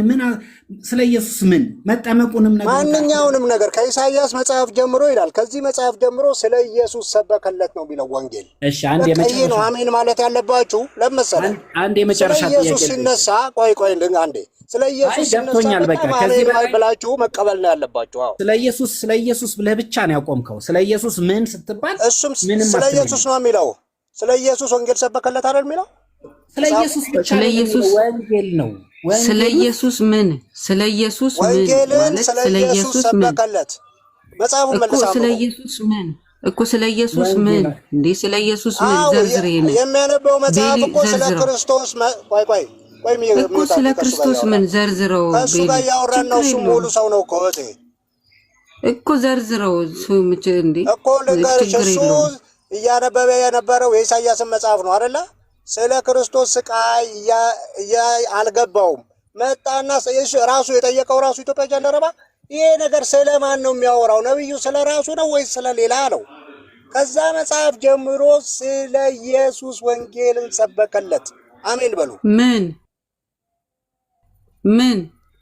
ስለ ኢየሱስ ምን መጠመቁንም ነገር ማንኛውንም ነገር ከኢሳይያስ መጽሐፍ ጀምሮ ይላል። ከዚህ መጽሐፍ ጀምሮ ስለ ኢየሱስ ሰበከለት ነው የሚለው ወንጌል። እሺ አንድ የመጨረሻ ነው አሜን ማለት ያለባችሁ ለምሳሌ አንድ የመጨረሻ ጥያቄ ኢየሱስ ሲነሳ ቆይ አንዴ ስለ ኢየሱስ ገብቶኛል። በቃ ከዚህ በላይ ብላችሁ መቀበል ነው ያለባችሁ። አዎ ስለ ኢየሱስ ብለህ ብቻ ነው ያቆምከው። ስለ ኢየሱስ ምን ስትባል እሱም ስለ ኢየሱስ ነው የሚለው። ስለ ኢየሱስ ወንጌል ሰበከለት አይደል የሚለው? ስለ ኢየሱስ ብቻ ወንጌል ነው። ስለ ኢየሱስ ምን ስለ ኢየሱስ ምን ወንጌልን ስለ ኢየሱስ ሰበከለት መጽሐፉን መልሳው ስለ ኢየሱስ ምን እኮ ስለ ኢየሱስ ምን እንዴ ስለ ኢየሱስ ምን ዘርዝር ይሄን የሚያነበው መጽሐፍ እኮ ስለ ክርስቶስ ቆይ እኮ ስለ ክርስቶስ ምን ዘርዝረው እሱ ጋር ያወራን ነው። እሱ ሙሉ ሰው ነው እኮ እኮ ዘርዝረው ምጭ እንዴ እኮ ለጋርሽ እሱ እያነበበ የነበረው የኢሳይያስን መጽሐፍ ነው አይደለ? ስለ ክርስቶስ ስቃይ አልገባውም። መጣና ራሱ የጠየቀው ራሱ ኢትዮጵያ ጃንደረባ ይሄ ነገር ስለማን ነው የሚያወራው? ነብዩ ስለ ራሱ ነው ወይስ ስለ ሌላ ነው? ከዛ መጽሐፍ ጀምሮ ስለ ኢየሱስ ወንጌልን ሰበከለት። አሜን በሉ። ምን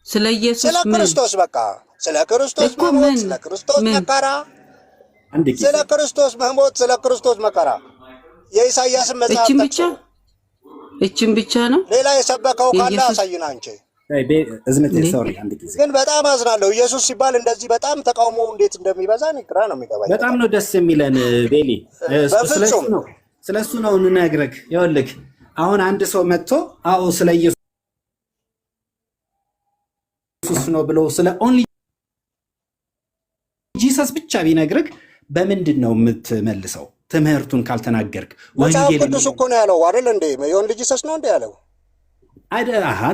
ስለ ኢየሱስ ስለ ክርስቶስ በቃ ስለ ክርስቶስ መሞት፣ ስለ ክርስቶስ መከራ፣ ስለ ክርስቶስ መሞት፣ ስለ ክርስቶስ መከራ የኢሳይያስን መጽሐፍ እቺን ብቻ ነው። ሌላ የሰበከው ካለ አሳይና አንቺ ግን በጣም አዝናለሁ። ኢየሱስ ሲባል እንደዚህ በጣም ተቃውሞ እንዴት እንደሚበዛ ግራ ነው የሚገባኝ። በጣም ነው ደስ የሚለን ቤሊ። ስለሱ ነው እንነግርህ። ይኸውልህ አሁን አንድ ሰው መጥቶ አዎ ስለ ኢየሱስ ነው ብሎ ስለ ኦንሊ ጂሰስ ብቻ ቢነግርህ በምንድን ነው የምትመልሰው? ትምህርቱን ካልተናገርክ ወንጌል ቅዱስ እኮ ነው ያለው አይደል እንዴ? የወንድ ጂሰስ ነው እንዴ ያለው?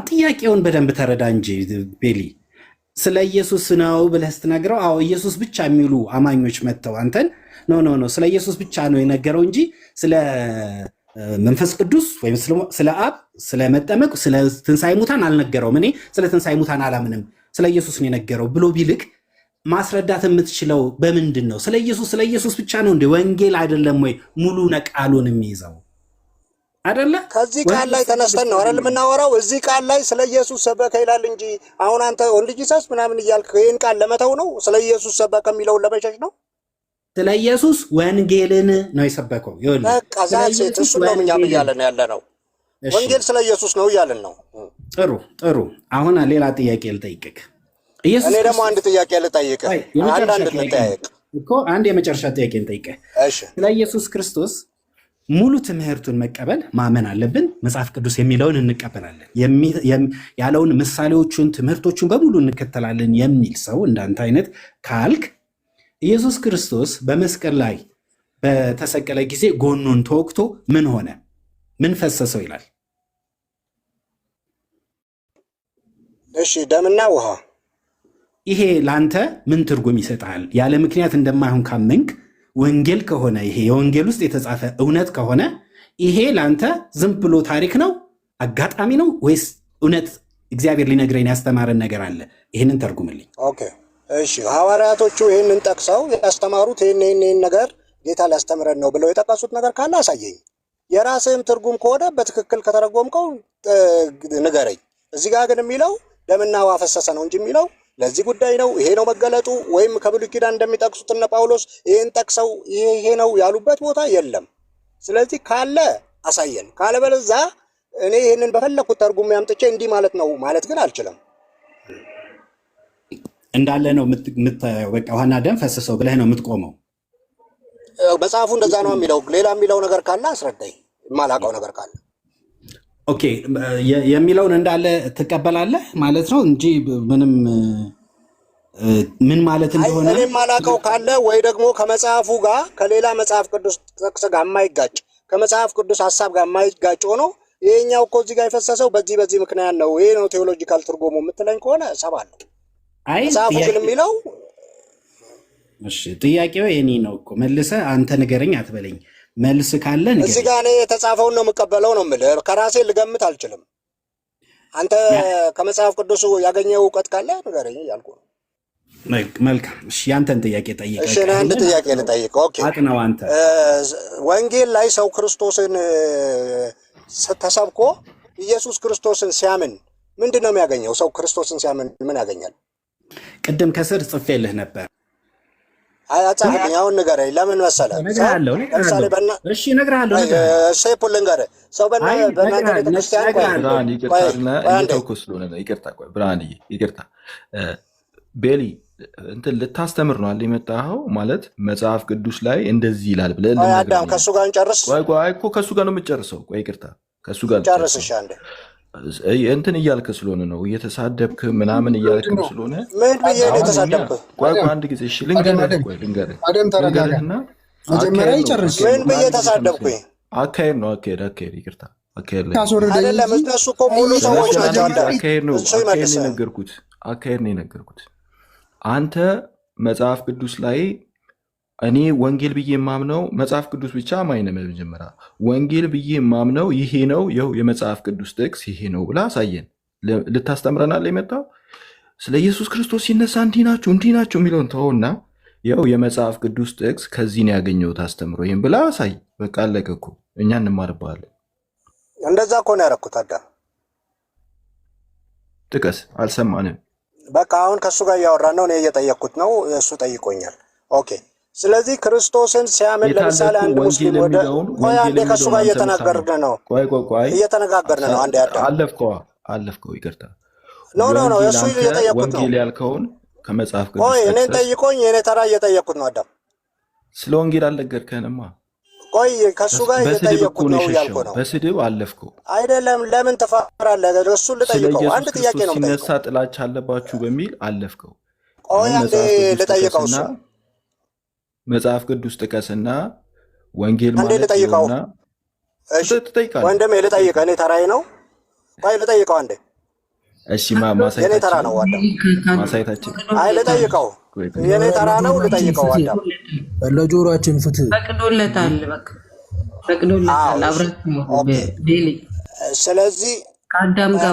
ጥያቄውን በደንብ ተረዳ እንጂ ቤሊ። ስለ ኢየሱስ ነው ብለህ ስትነግረው አዎ ኢየሱስ ብቻ የሚሉ አማኞች መጥተው አንተን ኖ ስለ ኢየሱስ ብቻ ነው የነገረው እንጂ ስለ መንፈስ ቅዱስ ወይም ስለ አብ፣ ስለ መጠመቅ፣ ስለ ትንሣኤ ሙታን አልነገረውም። እኔ ስለ ትንሣኤ ሙታን አላምንም ስለ ኢየሱስ ነው የነገረው ብሎ ቢልክ ማስረዳት የምትችለው በምንድን ነው? ስለ ኢየሱስ ብቻ ነው እንደ ወንጌል አይደለም ወይ ሙሉ ቃሉን የሚይዘው አይደለ? ከዚህ ቃል ላይ ተነስተን ነው አይደል የምናወራው? እዚህ ቃል ላይ ስለ ኢየሱስ ሰበከ ይላል እንጂ አሁን አንተ ወንድ ጂሰስ ምናምን እያልክ ይሄን ቃል ለመተው ነው? ስለ ኢየሱስ ሰበከ የሚለውን ለመሸሽ ነው? ስለ ኢየሱስ ወንጌልን ነው የሰበከው። ይኸውልህ በቃ ዛሬ እሱ ነው እኛም እያለን ያለ ነው። ወንጌል ስለ ኢየሱስ ነው እያለን ነው። ጥሩ። አሁን ሌላ ጥያቄ ልጠይቅህ። እኔ ደግሞ አንድ ጥያቄ ልጠይቅህ። አንድ የመጨረሻ ጥያቄ ልጠይቅህ። ስለ ኢየሱስ ክርስቶስ ሙሉ ትምህርቱን መቀበል ማመን አለብን። መጽሐፍ ቅዱስ የሚለውን እንቀበላለን፣ ያለውን ምሳሌዎቹን፣ ትምህርቶቹን በሙሉ እንከተላለን የሚል ሰው እንዳንተ አይነት ካልክ ኢየሱስ ክርስቶስ በመስቀል ላይ በተሰቀለ ጊዜ ጎኑን ተወግቶ ምን ሆነ? ምን ፈሰሰው ይላል? እሺ ደምና ውሃ። ይሄ ላንተ ምን ትርጉም ይሰጣል? ያለ ምክንያት እንደማይሆን ካመንክ ወንጌል ከሆነ ይሄ የወንጌል ውስጥ የተጻፈ እውነት ከሆነ ይሄ ላንተ ዝም ብሎ ታሪክ ነው፣ አጋጣሚ ነው ወይስ እውነት እግዚአብሔር ሊነግረን ያስተማረን ነገር አለ? ይህንን ተርጉምልኝ። ኦኬ እሺ፣ ሐዋርያቶቹ ይህንን ጠቅሰው ያስተማሩት ይህን ነገር ጌታ ሊያስተምረን ነው ብለው የጠቀሱት ነገር ካለ አሳየኝ። የራስህም ትርጉም ከሆነ በትክክል ከተረጎምከው ንገረኝ። እዚህ ጋር ግን የሚለው ደምና ውሃ ፈሰሰ ነው እንጂ የሚለው ለዚህ ጉዳይ ነው ይሄ ነው መገለጡ፣ ወይም ከብሉይ ኪዳን እንደሚጠቅሱት እነ ጳውሎስ ይሄን ጠቅሰው ይሄ ነው ያሉበት ቦታ የለም። ስለዚህ ካለ አሳየን፣ ካለበለዚያ እኔ ይሄንን በፈለኩት ተርጉም ያምጥቼ እንዲህ ማለት ነው ማለት ግን አልችልም። እንዳለ ነው የምታየው። በቃ ውሃና ደም ፈሰሰው ብለህ ነው የምትቆመው። መጽሐፉ እንደዛ ነው የሚለው። ሌላ የሚለው ነገር ካለ አስረዳኝ፣ የማላውቀው ነገር ካለ። ኦኬ የሚለውን እንዳለ ትቀበላለህ ማለት ነው እንጂ ምንም ምን ማለት እንደሆነ እኔ የማላውቀው ካለ ወይ ደግሞ ከመጽሐፉ ጋር ከሌላ መጽሐፍ ቅዱስ ጥቅስ ጋር የማይጋጭ ከመጽሐፍ ቅዱስ ሀሳብ ጋር የማይጋጭ ሆኖ ይሄኛው እኮ እዚህ ጋር የፈሰሰው በዚህ ምክንያት ነው ይሄ ነው ቴዎሎጂካል ትርጉሙ የምትለኝ ከሆነ እሰማለሁ። መጽሐፉ ግን የሚለው እሺ፣ ጥያቄው የኔ ነው እኮ መልሰህ አንተ ንገረኝ አትበለኝ። መልስ ካለ ንገረኝ። እዚህ ጋር እኔ የተጻፈውን ነው የምቀበለው ነው የምልህ። ከራሴ ልገምት አልችልም። አንተ ከመጽሐፍ ቅዱስ ያገኘው እውቀት ካለ ንገረኝ እያልኩ ነው። መልካም እሺ፣ ያንተን ጥያቄ ጠይቀህ። እሺ፣ እኔ አንድ ጥያቄ ልጠይቅ። ኦኬ፣ አጥናው አንተ። ወንጌል ላይ ሰው ክርስቶስን ተሰብኮ ኢየሱስ ክርስቶስን ሲያምን ምንድን ነው የሚያገኘው? ሰው ክርስቶስን ሲያምን ምን ያገኛል? ቅድም ከስር ጽፌልህ ነበር። አጻፍልኝ፣ አሁን ንገረኝ። ለምን መሰለህ? እሺ እነግርሃለሁ። ሴፑል ልንገርህ። ሰው በእናንተ ቤተክርስቲያን ይቅርታ ቤሊ እንትን ልታስተምር ነው አለ የመጣኸው ማለት መጽሐፍ ቅዱስ ላይ እንደዚህ ይላል ብለህ አዳም ከእሱ ጋር እንጨርስ። ቆይ እኮ ከእሱ ጋር ነው የምትጨርሰው። ቆይ ይቅርታ ከእሱ ጋር ጨርስ። እሺ አንዴ እንትን እያልክ ስለሆነ ነው እየተሳደብክ ምናምን እያልክ ስለሆነ ምን ብዬ ነው የተሳደብክ? ቆይ አንድ ጊዜ እሺ ልንገርህና መጀመሪያ ይጨርስ። ምን ብዬ ተሳደብኩኝ? አካሄድ ነው አካሄድ ይቅርታ አካሄድ ላይ አይደለም። እነሱ እኮ ሙሉ ሰዎች ናቸው። አካሄድ ነው የነገርኩት። አንተ መጽሐፍ ቅዱስ ላይ እኔ ወንጌል ብዬ የማምነው መጽሐፍ ቅዱስ ብቻ ማይነ መጀመሪያ ወንጌል ብዬ የማምነው ይሄ ነው፣ ይኸው የመጽሐፍ ቅዱስ ጥቅስ ይሄ ነው ብላ አሳየን። ልታስተምረናል የመጣው ስለ ኢየሱስ ክርስቶስ ሲነሳ እንዲህ ናቸው የሚለውን ተውና፣ ይኸው የመጽሐፍ ቅዱስ ጥቅስ ከዚህ ነው ያገኘሁት አስተምሮ ይህም ብላ አሳይ። በቃ አለቀ እኮ እኛ እንማርባለን። እንደዛ እኮ ነው ያደረኩት። አዳም ጥቀስ፣ አልሰማንም። በቃ አሁን ከእሱ ጋር እያወራን ነው። እኔ እየጠየቅኩት ነው፣ እሱ ጠይቆኛል። ኦኬ ስለዚህ ክርስቶስን ሲያምን ለምሳሌ አንድ ሙስሊም ወደ ቆይ አንዴ ከእሱ ጋር እየተነጋገርን ነው። አንዴ አለፍከው ይቅርታ። ኖ እሱ እየጠየቅኩት ነው። ወንጌል ያልከውን ከመጽሐፍ ቅዱስ ቆይ እኔን ጠይቆኝ የኔ ተራ እየጠየቅኩት ነው። አዳም ስለ ወንጌል አልነገርከንማ። ቆይ ከእሱ ጋር እየጠየቅኩት ነው እያልኩ ነው። በስድብ አለፍከው አይደለም። ለምን ትፈራለህ? እሱን ልጠይቀው። አንድ ጥያቄ ነው የምጠይቀው። ሲነሳ ጥላቻ አለባችሁ በሚል አለፍከው። ቆይ አንዴ ልጠይቀው። እሱ መጽሐፍ ቅዱስ ጥቀስና ወንጌል ማለት ልጠይቀውና ወንድሜ ልጠይቀህ። እኔ ተራዬ ነው። ቆይ ልጠይቀው አንዴ። እሺ ማሳየታችን የኔ ተራ ነው። አዳም ማሳየታችን አይ ልጠይቀው። የኔ ተራ ነው። ልጠይቀው። አዳም ለጆሮአችን ፍትህ ፈቅዶለታል። በቃ ፈቅዶለታል። አብረት ነው ቤሊ። ስለዚህ ከአዳም ጋር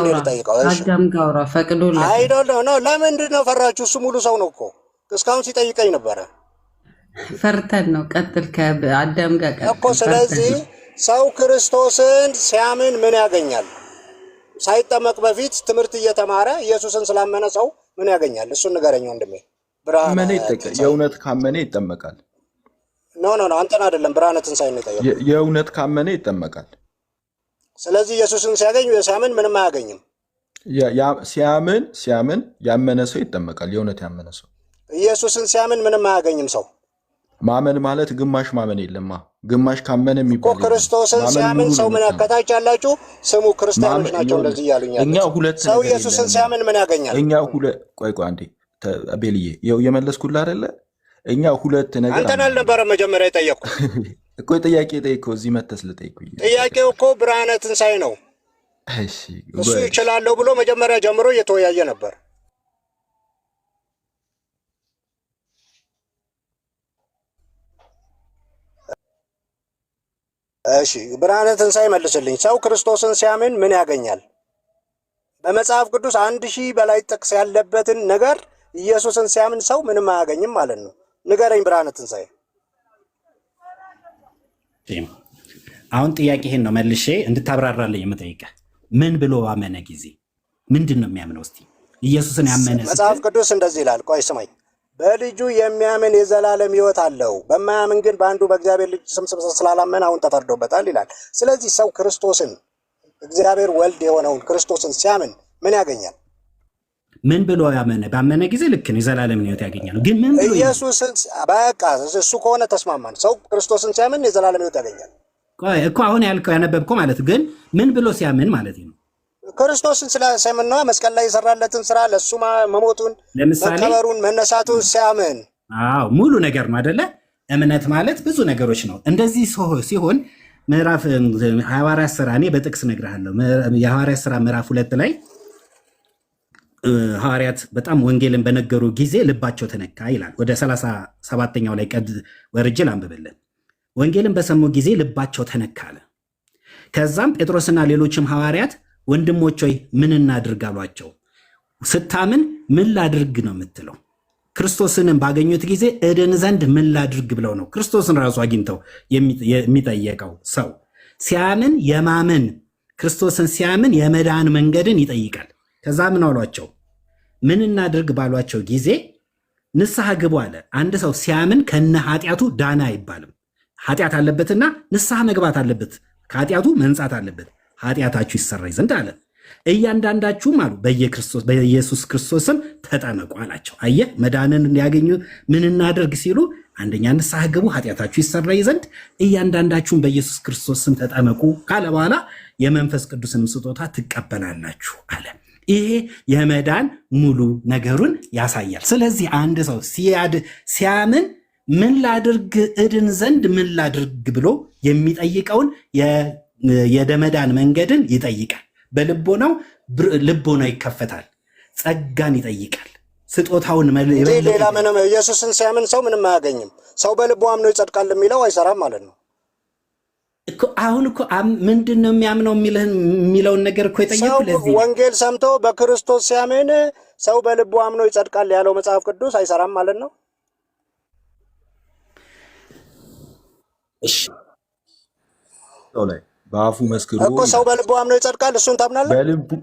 አውራ ፈቅዶለታል። አይ ነው። ለምንድን ነው ፈራችሁ? እሱ ሙሉ ሰው ነው እኮ እስካሁን ሲጠይቀኝ ነበረ። ፈርተን ነው። ቀጥል ከአዳም ጋር እኮ። ስለዚህ ሰው ክርስቶስን ሲያምን ምን ያገኛል? ሳይጠመቅ በፊት ትምህርት እየተማረ ኢየሱስን ስላመነ ሰው ምን ያገኛል? እሱን ንገረኝ ወንድሜ። የእውነት ካመነ ይጠመቃል። ኖ አንተን አይደለም፣ ብርሃነ ትንሣኤን ነው የጠየቀው። የእውነት ካመነ ይጠመቃል። ስለዚህ ኢየሱስን ሲያምን ምንም አያገኝም። ሲያምን ያመነ ሰው ይጠመቃል። የእውነት ያመነ ሰው ኢየሱስን ሲያምን ምንም አያገኝም። ሰው ማመን ማለት ግማሽ ማመን የለማ። ግማሽ ካመነ የሚባል ክርስቶስን ሲያምን ሰው ምን ያከታች ያላችሁ ስሙ ክርስቲያኖች ናቸው እንደዚህ እያሉኛል። እኛ ሁለት ሰው ኢየሱስን ሲያምን ምን ያገኛል? እኛ ሁለት ቆይ አንዴ ቤልዬ ይኸው የመለስኩልህ አይደለ? እኛ ሁለት ነገር አንተን አልነበረም መጀመሪያ የጠየቅኩት እኮ ጥያቄ ጠይቀው እዚህ መተስ ልጠይቁኝ። ጥያቄው እኮ ብርሃነ ትንሣኤ ነው። እሱ ይችላለሁ ብሎ መጀመሪያ ጀምሮ እየተወያየ ነበር። እሺ ብርሃነ ትንሣኤ መልስልኝ። ሰው ክርስቶስን ሲያምን ምን ያገኛል? በመጽሐፍ ቅዱስ 1000 በላይ ጥቅስ ያለበትን ነገር ኢየሱስን ሲያምን ሰው ምንም አያገኝም ማለት ነው። ንገረኝ ብርሃነ ትንሣኤ። አሁን ጥያቄ ይሄን ነው መልሼ እንድታብራራልኝ የምጠይቀህ። ምን ብሎ ባመነ ጊዜ ምንድን ነው የሚያምነው? እስቲ ኢየሱስን ያመነ መጽሐፍ ቅዱስ እንደዚህ ይላል። ቆይ ስማኝ። በልጁ የሚያምን የዘላለም ሕይወት አለው፣ በማያምን ግን በአንዱ በእግዚአብሔር ልጅ ስም ስላላመነ አሁን ተፈርዶበታል ይላል። ስለዚህ ሰው ክርስቶስን እግዚአብሔር ወልድ የሆነውን ክርስቶስን ሲያምን ምን ያገኛል? ምን ብሎ ያመነ? ባመነ ጊዜ ልክ ነው የዘላለም ሕይወት ያገኛል። ግን ምን ብሎ ኢየሱስን በቃ እሱ ከሆነ ተስማማን። ሰው ክርስቶስን ሲያምን የዘላለም ሕይወት ያገኛል እኮ አሁን ያልከው ያነበብከው ማለት ግን ምን ብሎ ሲያምን ማለት ነው? ክርስቶስን ሲያምን ነው። መስቀል ላይ የሰራለትን ስራ ለሱ መሞቱን፣ መቀበሩን፣ መነሳቱን ሲያምን። አዎ ሙሉ ነገር ነው አይደለ? እምነት ማለት ብዙ ነገሮች ነው። እንደዚህ ሲሆን ምዕራፍ ሐዋርያት ሥራ እኔ በጥቅስ እነግርሃለሁ። የሐዋርያት ሥራ ምዕራፍ 2 ላይ ሐዋርያት በጣም ወንጌልን በነገሩ ጊዜ ልባቸው ተነካ ይላል። ወደ 37ኛው ላይ ቀድ ወርጄ ላንብብልን። ወንጌልን በሰሙ ጊዜ ልባቸው ተነካ አለ። ከዛም ጴጥሮስና ሌሎችም ሐዋርያት ወንድሞች ሆይ ምን እናድርግ አሏቸው። ስታምን ምን ላድርግ ነው የምትለው? ክርስቶስንም ባገኙት ጊዜ እድን ዘንድ ምን ላድርግ ብለው ነው ክርስቶስን ራሱ አግኝተው የሚጠየቀው። ሰው ሲያምን የማመን ክርስቶስን ሲያምን የመዳን መንገድን ይጠይቃል። ከዛ ምን አሏቸው? ምን እናድርግ ባሏቸው ጊዜ ንስሐ ግቡ አለ። አንድ ሰው ሲያምን ከነ ኃጢአቱ ዳና አይባልም። ኃጢአት አለበትና ንስሐ መግባት አለበት። ከኃጢአቱ መንጻት አለበት። ኃጢአታችሁ ይሰረይ ዘንድ አለ። እያንዳንዳችሁም አሉ በኢየሱስ ክርስቶስም ተጠመቁ አላቸው። አየህ መዳንን እንዲያገኙ ምን እናደርግ ሲሉ አንደኛ ንስሐ ግቡ ኃጢአታችሁ ይሰረይ ዘንድ፣ እያንዳንዳችሁም በኢየሱስ ክርስቶስም ተጠመቁ ካለ በኋላ የመንፈስ ቅዱስን ስጦታ ትቀበላላችሁ አለ። ይሄ የመዳን ሙሉ ነገሩን ያሳያል። ስለዚህ አንድ ሰው ሲያምን ምን ላድርግ እድን ዘንድ ምን ላድርግ ብሎ የሚጠይቀውን የመዳን መንገድን ይጠይቃል። በልቦናው ልቦናው ይከፈታል። ጸጋን ይጠይቃል። ስጦታውን ሌላ ምንም ኢየሱስን ሲያምን ሰው ምንም አያገኝም። ሰው በልቡ አምኖ ይጸድቃል የሚለው አይሰራም ማለት ነው። አሁን እኮ ምንድን ነው የሚያምነው የሚለውን ነገር እኮ የጠየቁ ለዚህ ወንጌል ሰምቶ በክርስቶስ ሲያምን ሰው በልቡ አምኖ ይጸድቃል ያለው መጽሐፍ ቅዱስ አይሰራም ማለት ነው። እሺ በአፉ መስክሮ እኮ ሰው በልቡ አምኖ ይጸድቃል። እሱን ታምናለህ?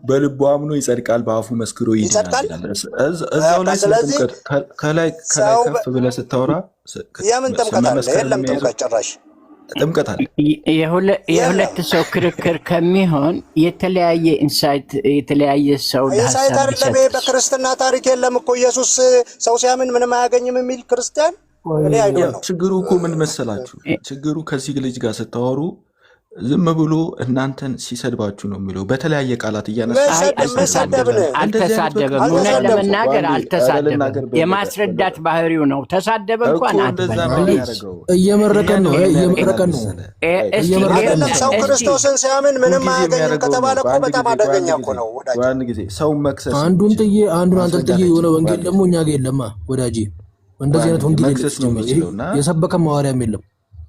በልቡ አምኖ ይጸድቃል፣ በአፉ መስክሮ ይድናል። እዛው ላይ ከላይ ከፍ ብለህ ስታወራ የምን ጥምቀት አለ? የለም ጥምቀት ጭራሽ ጥምቀት አለ። የሁለት ሰው ክርክር ከሚሆን የተለያየ ኢንሳይት የተለያየ ሰው ኢንሳይት አይደለም። በክርስትና ታሪክ የለም እኮ ኢየሱስ ሰው ሲያምን ምንም አያገኝም የሚል ክርስቲያን። ችግሩ እኮ ምን መሰላችሁ? ችግሩ ከዚህ ልጅ ጋር ስታወሩ ዝም ብሎ እናንተን ሲሰድባችሁ ነው የሚለው። በተለያየ ቃላት አልተሳደበም። እውነት ለመናገር አልተሳደበም። የማስረዳት ባህሪው ነው። ተሳደበ እንኳን እየመረቀን ነው። ሰው ክርስቶስን ሲያምን ምንም አያገኝም ከተባለ እኮ በጣም አደገኛ እኮ ነው ወዳጅ። ጊዜ ሰው መክሰስ አንዱን ጥዬ አንዱን አንጠልጥዬ የሆነ ወንጌል ደግሞ እኛ ጋር የለማ ወዳጅ። እንደዚህ አይነት ወንጌል የሰበከ ማዋሪያም የለም።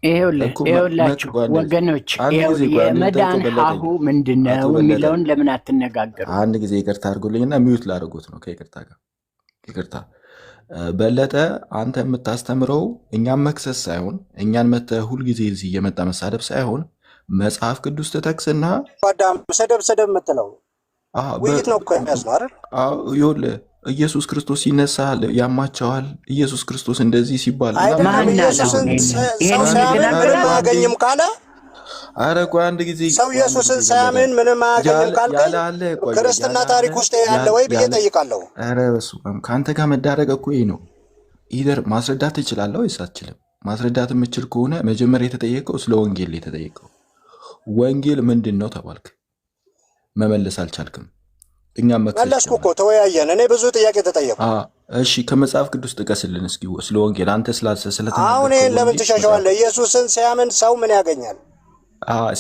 ይኸውላችሁ ወገኖች የመዳን ሀሁ ምንድን ነው የሚለውን ለምን አትነጋገሩ? አንድ ጊዜ ይቅርታ አድርጉልኝና ሚዩት ላድርጉት ነው ከይቅርታ ጋር። ይቅርታ በለጠ፣ አንተ የምታስተምረው እኛን መክሰስ ሳይሆን እኛን መተህ ሁልጊዜ እዚህ እየመጣ መሳደብ ሳይሆን መጽሐፍ ቅዱስ ትጠቅስና ሰደብ የምትለው ውይይት ነው እኮ የሚያስነው አይደል? ይኸውልህ ኢየሱስ ክርስቶስ ሲነሳ ያማቸዋል። ኢየሱስ ክርስቶስ እንደዚህ ሲባል ኢየሱስን ሰው ሲያምን ምንም አያገኝም ካለ፣ ኧረ ቆይ አንድ ጊዜ ሰው ኢየሱስን ሳያምን ምንም አያገኝም ካልከኝ ክርስትና ታሪክ ውስጥ ያለ ወይ ብዬ ጠይቃለሁ። ኧረ በስመ አብ ከአንተ ጋር መዳረግ እኮ ይሄ ነው። ኢደር ማስረዳት ትችላለህ ወይስ አትችልም? ማስረዳት የምችል ከሆነ መጀመሪያ የተጠየቀው ስለ ወንጌል የተጠየቀው ወንጌል ምንድን ነው ተባልክ፣ መመለስ አልቻልክም። እኛም መለስኩ እኮ ተወያየን። እኔ ብዙ ጥያቄ ተጠየቁ። እሺ ከመጽሐፍ ቅዱስ ጥቀስልን እስኪ ስለ ወንጌል አንተ ስለተናገርከው። አሁን ይሄን ለምን ትሸሸዋለህ? ኢየሱስን ሲያምን ሰው ምን ያገኛል?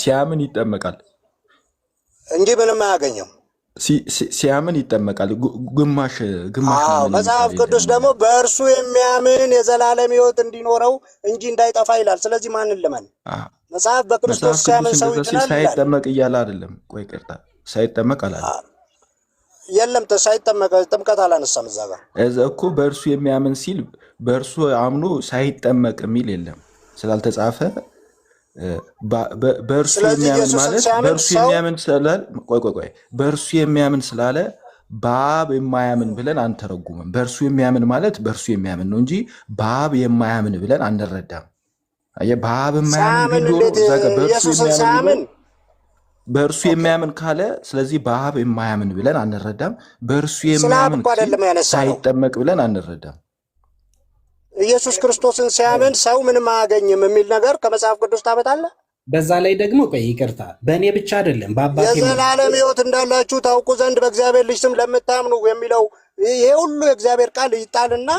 ሲያምን ይጠመቃል እንጂ ምንም አያገኘም። ሲያምን ይጠመቃል። ግማሽ መጽሐፍ ቅዱስ ደግሞ በእርሱ የሚያምን የዘላለም ሕይወት እንዲኖረው እንጂ እንዳይጠፋ ይላል። ስለዚህ ማንን ልመን? መጽሐፍ በክርስቶስ ሲያምን ሰው ይድናል። ሳይጠመቅ እያለ አይደለም። ቆይ ቅርታ፣ ሳይጠመቅ አላለ። የለም ሳይጠመቅ ጥምቀት አላነሳም እዛ ጋር እኮ። በእርሱ የሚያምን ሲል በእርሱ አምኖ ሳይጠመቅ የሚል የለም ስላልተጻፈ በእርሱ የሚያምን ማለት በእርሱ የሚያምን ስላለ በእርሱ የሚያምን ስላለ በአብ የማያምን ብለን አንተረጉምም። በእርሱ የሚያምን ማለት በእርሱ የሚያምን ነው እንጂ በአብ የማያምን ብለን አንረዳም። በአብ የማያምን በእርሱ የሚያምን ካለ ስለዚህ በአብ የማያምን ብለን አንረዳም። በእርሱ የሚያምን ሳይጠመቅ ብለን አንረዳም። ኢየሱስ ክርስቶስን ሲያምን ሰው ምንም አያገኝም የሚል ነገር ከመጽሐፍ ቅዱስ ታመጣለህ። በዛ ላይ ደግሞ ቆይ ይቅርታ፣ በእኔ ብቻ አይደለም በአባቴ የዘላለም ሕይወት እንዳላችሁ ታውቁ ዘንድ በእግዚአብሔር ልጅ ስም ለምታምኑ የሚለው ይሄ ሁሉ የእግዚአብሔር ቃል ይጣልና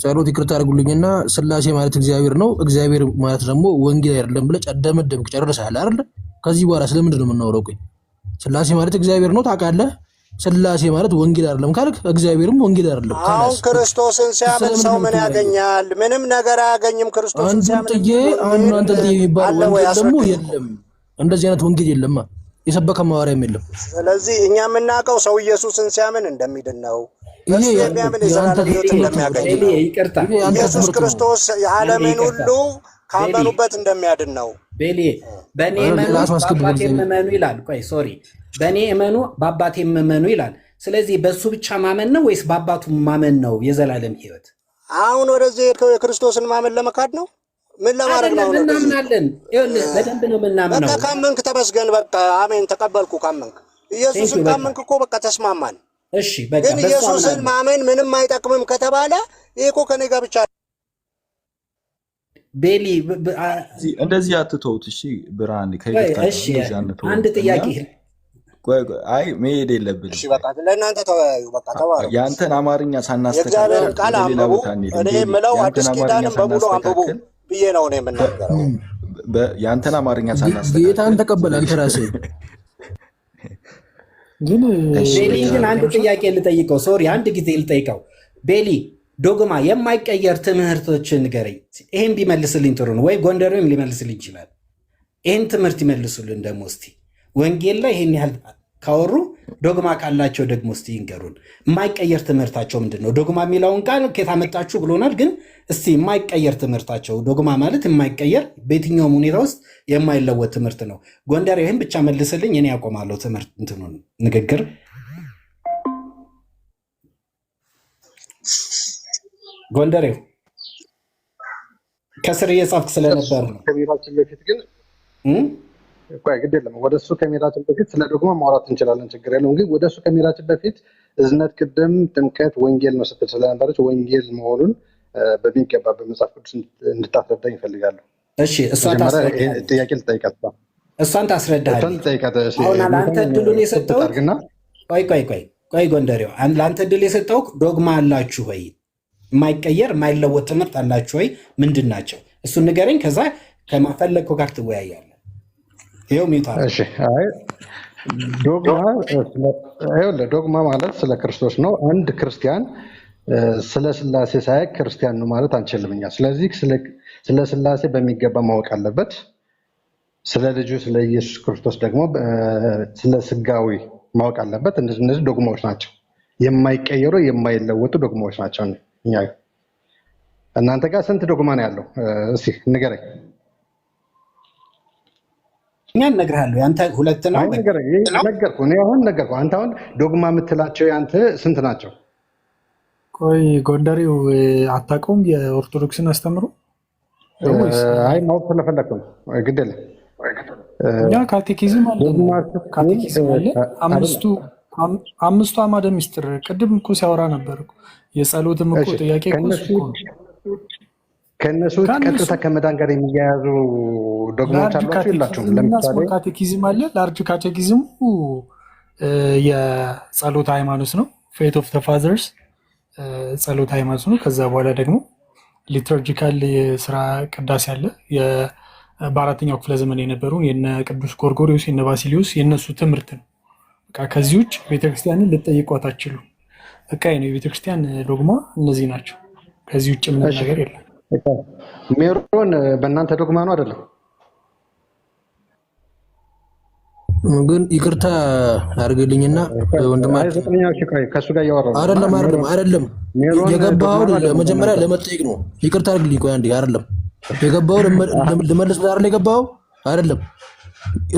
ጸሎት ይቅርታ አድርጉልኝና ስላሴ ማለት እግዚአብሔር ነው፣ እግዚአብሔር ማለት ደግሞ ወንጌል አይደለም ብለህ ደመደምክ፣ ጨርሰሃል አይደል? ከዚህ በኋላ ስለምንድን ነው የምናወራው? ቆይ ስላሴ ማለት እግዚአብሔር ነው ታውቃለህ። ስላሴ ማለት ወንጌል አይደለም ካልክ እግዚአብሔርም ወንጌል አይደለም። አሁን ክርስቶስን ሲያምን ሰው ምን ያገኛል? ምንም ነገር አያገኝም። ክርስቶስን ሲያምን አንተ የሚባል ወንጌል ደግሞ የለም። እንደዚህ አይነት ወንጌል የለማ፣ የሰበከ ማዋሪያም የለም። ስለዚህ እኛ የምናውቀው ሰው ኢየሱስን ሲያምን እንደሚድን ነው። የሚያምን የዘላለም ሕይወት እንደሚያገኝ ነው። ኢየሱስ ክርስቶስ የዓለምን ሁሉ ካመኑበት እንደሚያድን ነው። በእኔ እመኑ በአባቴ እመኑ ይላል። ቆይ ሶሪ፣ በእኔ እመኑ በአባቴ እመኑ ይላል። ስለዚህ በእሱ ብቻ ማመን ነው ወይስ በአባቱ ማመን ነው የዘላለም ሕይወት? አሁን ወደዚህ የሄድከው የክርስቶስን ማመን ለመካድ ነው? ምን ለማድረግ ነው? እናምናለን። ይኸውልህ በደንብ ነው የምናምነው። በቃ ካመንክ ተመስገን፣ በቃ አሜን፣ ተቀበልኩ። ካመንክ ኢየሱስን ካመንክ እኮ በቃ ተስማማን። እሺ በቃ ግን ኢየሱስን ማመን ምንም አይጠቅምም ከተባለ ይሄ እኮ ከኔ ጋር ብቻ ቤሊ እንደዚህ አትተውት። እሺ ብርሃን አንድ ጥያቄ አይ መሄድ የለብንም። እሺ በቃ ለእናንተ ተወያዩ። በቃ ተባረኩ። ያንተን አማርኛ ሳናስተካክል ቃል አንብቡ። እኔ የምለው አዲስ ኪዳንን በሙሉ አንብቡ ብዬ ነው እኔ የምናገረው። ያንተን አማርኛ ሳናስተካክል ጌታን ተቀበል አንተ ራስህ። ቤሊ ግን አንድ ጥያቄ ልጠይቀው። ሶሪ አንድ ጊዜ ልጠይቀው። ቤሊ ዶግማ የማይቀየር ትምህርቶችን ንገረኝ። ይሄን ቢመልስልኝ ጥሩ ነው። ወይ ጎንደሬም ሊመልስልኝ ይችላል። ይህን ትምህርት ይመልሱልን ደግሞ እስቲ። ወንጌል ላይ ይሄን ያህል ካወሩ ዶግማ ካላቸው ደግሞ እስቲ ይንገሩን። የማይቀየር ትምህርታቸው ምንድን ነው? ዶግማ የሚለውን ቃል ከየት አመጣችሁ ብሎናል። ግን እስቲ የማይቀየር ትምህርታቸው፣ ዶግማ ማለት የማይቀየር በየትኛውም ሁኔታ ውስጥ የማይለወጥ ትምህርት ነው። ጎንደሬ ይህን ብቻ መልስልኝ፣ እኔ ያቆማለሁ ትምህርት እንትኑን ንግግር። ጎንደሬው ከስር እየጻፍክ ስለነበር ነው። ከሜዳችን በፊት ግን ግድ የለም ወደ እሱ ከሜዳችን በፊት ስለ ዶግማ ማውራት እንችላለን፣ ችግር የለውም። ግን ወደ እሱ ከሜዳችን በፊት እዝነት፣ ቅድም ጥምቀት ወንጌል ነው ስትል ስለነበረች ወንጌል መሆኑን በሚገባ በመጽሐፍ ቅዱስ እንድታስረዳኝ ይፈልጋሉ። እሺ እሷን ታስረዳለህ። አሁን ለአንተ እድሉን የሰጠው ቆይ ጎንደሬው፣ ለአንተ እድል የሰጠው ዶግማ አላችሁ ወይ? የማይቀየር የማይለወጥ ትምህርት አላችሁ ወይ? ምንድን ናቸው? እሱን ንገረኝ። ከዛ ከማፈለግከው ጋር ትወያያለህ። ይኸው ዶግማ ማለት ስለ ክርስቶስ ነው። አንድ ክርስቲያን ስለ ስላሴ ሳያውቅ ክርስቲያን ነው ማለት አንችልም እኛ። ስለዚህ ስለ ስላሴ በሚገባ ማወቅ አለበት። ስለ ልጁ ስለ ኢየሱስ ክርስቶስ ደግሞ ስለ ስጋዊ ማወቅ አለበት። እነዚህ ዶግማዎች ናቸው፣ የማይቀየሩ የማይለወጡ ዶግማዎች ናቸው። እኛ እናንተ ጋር ስንት ዶግማ ነው ያለው? እስኪ ንገረኝ። እኛ እነግርሃለሁ። ያንተ ሁለት ነው። ነገርኩህ። አንተ አሁን ዶግማ የምትላቸው ያንተ ስንት ናቸው? ቆይ ጎንደሬው አታውቀውም የኦርቶዶክስን አስተምሮ? አይ ማወቅ ስለፈለግኩ ነው። ግድ የለም እኛ ካቴኪዝም አለ። ካቴኪዝም አለ። አምስቱ አዕማደ ምስጢር ቅድም እኮ ሲያወራ ነበር። የጸሎትም እኮ ጥያቄ ከእነሱ ቀጥታ ከመዳን ጋር የሚያያዙ ዶግማዎች አሏቸው የላቸውም? ለምሳሌ ካቴኪዝም አለ። ላርጅ ካቴኪዝሙ የጸሎት ሃይማኖት ነው። ፌት ኦፍ ፋዘርስ ጸሎት ሃይማኖት ነው። ከዛ በኋላ ደግሞ ሊቱርጂካል የስራ ቅዳሴ አለ። በአራተኛው ክፍለ ዘመን የነበሩ የነ ቅዱስ ጎርጎሪዎስ የነ ባሲሊዮስ የነሱ ትምህርት ነው። በቃ ከዚህ ውጭ ቤተክርስቲያንን ልትጠይቋት አትችሉ። በቃ ነው የቤተክርስቲያን ዶግማ እነዚህ ናቸው። ከዚህ ውጭ ምንም ነገር የለም። ሜሮን በእናንተ ዶግማ ነው አይደለም? ግን ይቅርታ አድርግልኝና ወንድማችን ከሱ ጋር እያወራሁ አይደለም የገባው ለመጀመሪያ ለመጠየቅ ነው። ይቅርታ አድርግልኝ። ቆይ አንዴ አይደለም የገባው ልመልስ አይደል? የገባው አይደለም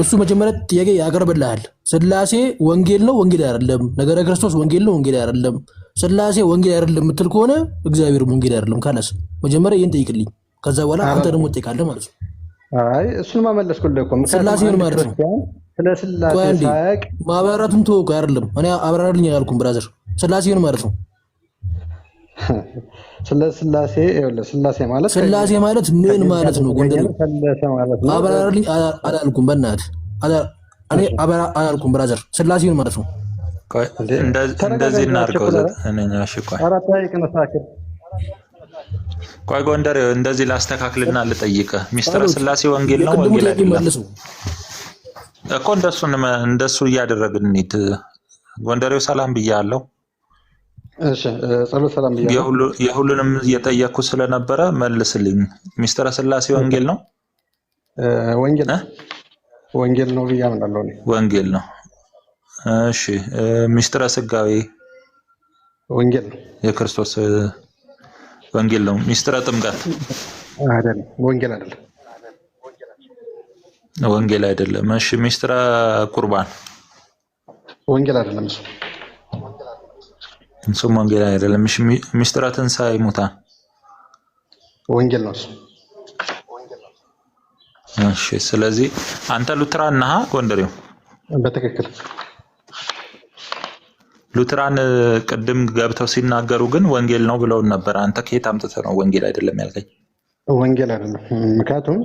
እሱ መጀመሪያ ጥያቄ ያቀርብልሃል። ስላሴ ወንጌል ነው ወንጌል አይደለም፣ ነገረ ክርስቶስ ወንጌል ነው ወንጌል አይደለም፣ ስላሴ ወንጌል አይደለም የምትል ከሆነ እግዚአብሔር ወንጌል አይደለም ካለስ መጀመሪያ ይሄን ጠይቅልኝ። ከዛ በኋላ አንተ ደግሞ ትጠይቃለህ ማለት ነው። አይ እሱን ማመለስኩልህ እኮ ስላሴ ምን ማለት ነው? ስለ ስላሴ ሳያውቅ ማብራራቱን ተወው። አይደለም እኔ አብራራልኝ ያልኩኝ ብራዘር፣ ስላሴ ምን ማለት ነው? ስለ ስላሴ ስላሴ ማለት ምን ማለት ነው? ጎንደር አብራራልኝ አላልኩም። በእናትህ እኔ አላልኩም ብራዘር፣ ስላሴ ምን ማለት ነው? እንደዚህ እናድርገው። ቆይ ጎንደር እንደዚህ ላስተካክልና ልጠይቅህ። ሚስጥረ ስላሴ ወንጌል ነው ወንጌል አይደለም እኮ እንደሱ እያደረግን እንሂድ። ጎንደሬው ሰላም ብያለሁ። እሺ ጸሎት ሰላም ብያለሁ። የሁሉንም እየጠየቅኩ ስለነበረ መልስልኝ። ሚስጥረ ስላሴ ወንጌል ነው ወንጌል ነው ብዬ አምናለሁ እኔ። ወንጌል ነው። እሺ ሚስጥረ ስጋዌ ወንጌል ነው። የክርስቶስ ወንጌል ነው። ሚስጥረ ጥምቀት አይደለም፣ ወንጌል አይደለም። ወንጌል አይደለም። እሺ ሚስጥረ ቁርባን ወንጌል አይደለም። እሱም ወንጌል አይደለም። እሺ ሚስጥረ ትንሣኤ ሙታን ወንጌል ነው እሱ። እሺ ስለዚህ አንተ ሉትራን ነህ ጎንደሬው? በትክክል ሉትራን ቅድም ገብተው ሲናገሩ ግን ወንጌል ነው ብለውን ነበር። አንተ ከየት አምጥተህ ነው ወንጌል አይደለም ያልከኝ? ወንጌል አይደለም ምክንያቱም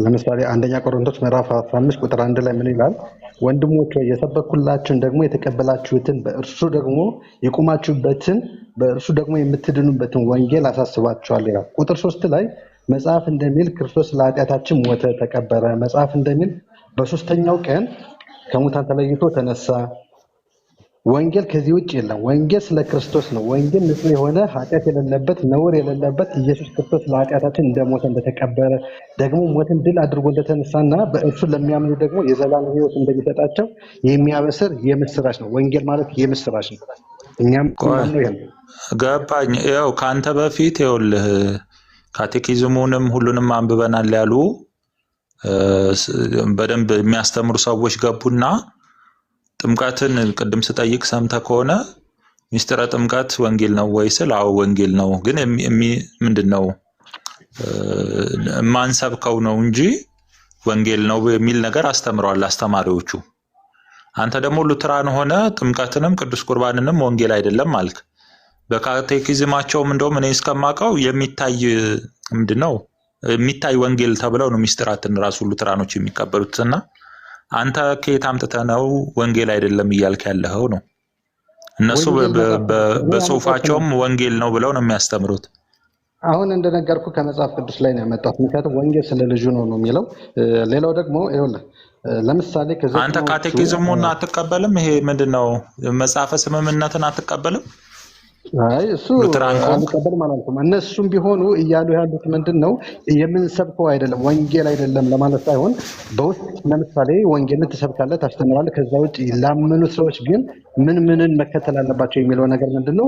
ለምሳሌ አንደኛ ቆሮንቶስ ምዕራፍ 15 ቁጥር 1 ላይ ምን ይላል? ወንድሞች ሆይ የሰበኩላችሁን ደግሞ የተቀበላችሁትን በእርሱ ደግሞ የቆማችሁበትን በእርሱ ደግሞ የምትድኑበትን ወንጌል አሳስባችኋለሁ ይላል። ቁጥር 3 ላይ መጽሐፍ እንደሚል ክርስቶስ ለኃጢአታችን ሞተ፣ ተቀበረ። መጽሐፍ እንደሚል በሶስተኛው ቀን ከሙታን ተለይቶ ተነሳ። ወንጌል ከዚህ ውጭ የለም። ወንጌል ስለ ክርስቶስ ነው። ወንጌል ንጹህ የሆነ ኃጢአት የሌለበት ነውር የሌለበት ኢየሱስ ክርስቶስ ለኃጢአታችን እንደሞተ እንደተቀበረ ደግሞ ሞትን ድል አድርጎ እንደተነሳና በእርሱ ለሚያምኑ ደግሞ የዘላለም ሕይወት እንደሚሰጣቸው የሚያበስር የምስራች ነው። ወንጌል ማለት የምስራች ነው። እኛም ነው ይሄን ገባኝ። ያው ካንተ በፊት ይኸውልህ ካቴኪዝሙንም ሁሉንም አንብበናል ያሉ በደንብ የሚያስተምሩ ሰዎች ገቡና ጥምቀትን ቅድም ስጠይቅ ሰምተህ ከሆነ ሚስጥረ ጥምቀት ወንጌል ነው ወይ ስል አዎ ወንጌል ነው፣ ግን ምንድነው ማንሰብከው ነው እንጂ ወንጌል ነው የሚል ነገር አስተምረዋል አስተማሪዎቹ። አንተ ደግሞ ሉትራን ሆነ ጥምቀትንም ቅዱስ ቁርባንንም ወንጌል አይደለም አልክ። በካቴኪዝማቸውም እንደውም እኔ እስከማውቀው የሚታይ ወንጌል ተብለው ነው ሚስጥራትን ራሱ ሉትራኖች የሚቀበሉትና አንተ ከየት አምጥተህ ነው ወንጌል አይደለም እያልክ ያለኸው ነው? እነሱ በጽሁፋቸውም ወንጌል ነው ብለው ነው የሚያስተምሩት። አሁን እንደነገርኩ ከመጽሐፍ ቅዱስ ላይ ነው ያመጣሁት። ምክንያቱም ወንጌል ስለ ልጁ ነው የሚለው። ሌላው ደግሞ ይኸውልህ ለምሳሌ አንተ ካቴኪዝሙን አትቀበልም? ይሄ ምንድነው መጽሐፈ ስምምነትን አትቀበልም? አይ እሱ አልቀበልም አላልኩም። እነሱም ቢሆኑ እያሉ ያሉት ምንድነው የምንሰብከው አይደለም ወንጌል አይደለም ለማለት ሳይሆን በውስጥ ለምሳሌ ወንጌልን ትሰብካለህ፣ ታስተምራለህ። ከዛ ውጭ ላመኑት ሰዎች ግን ምንን መከተል አለባቸው የሚለው ነገር ምንድነው?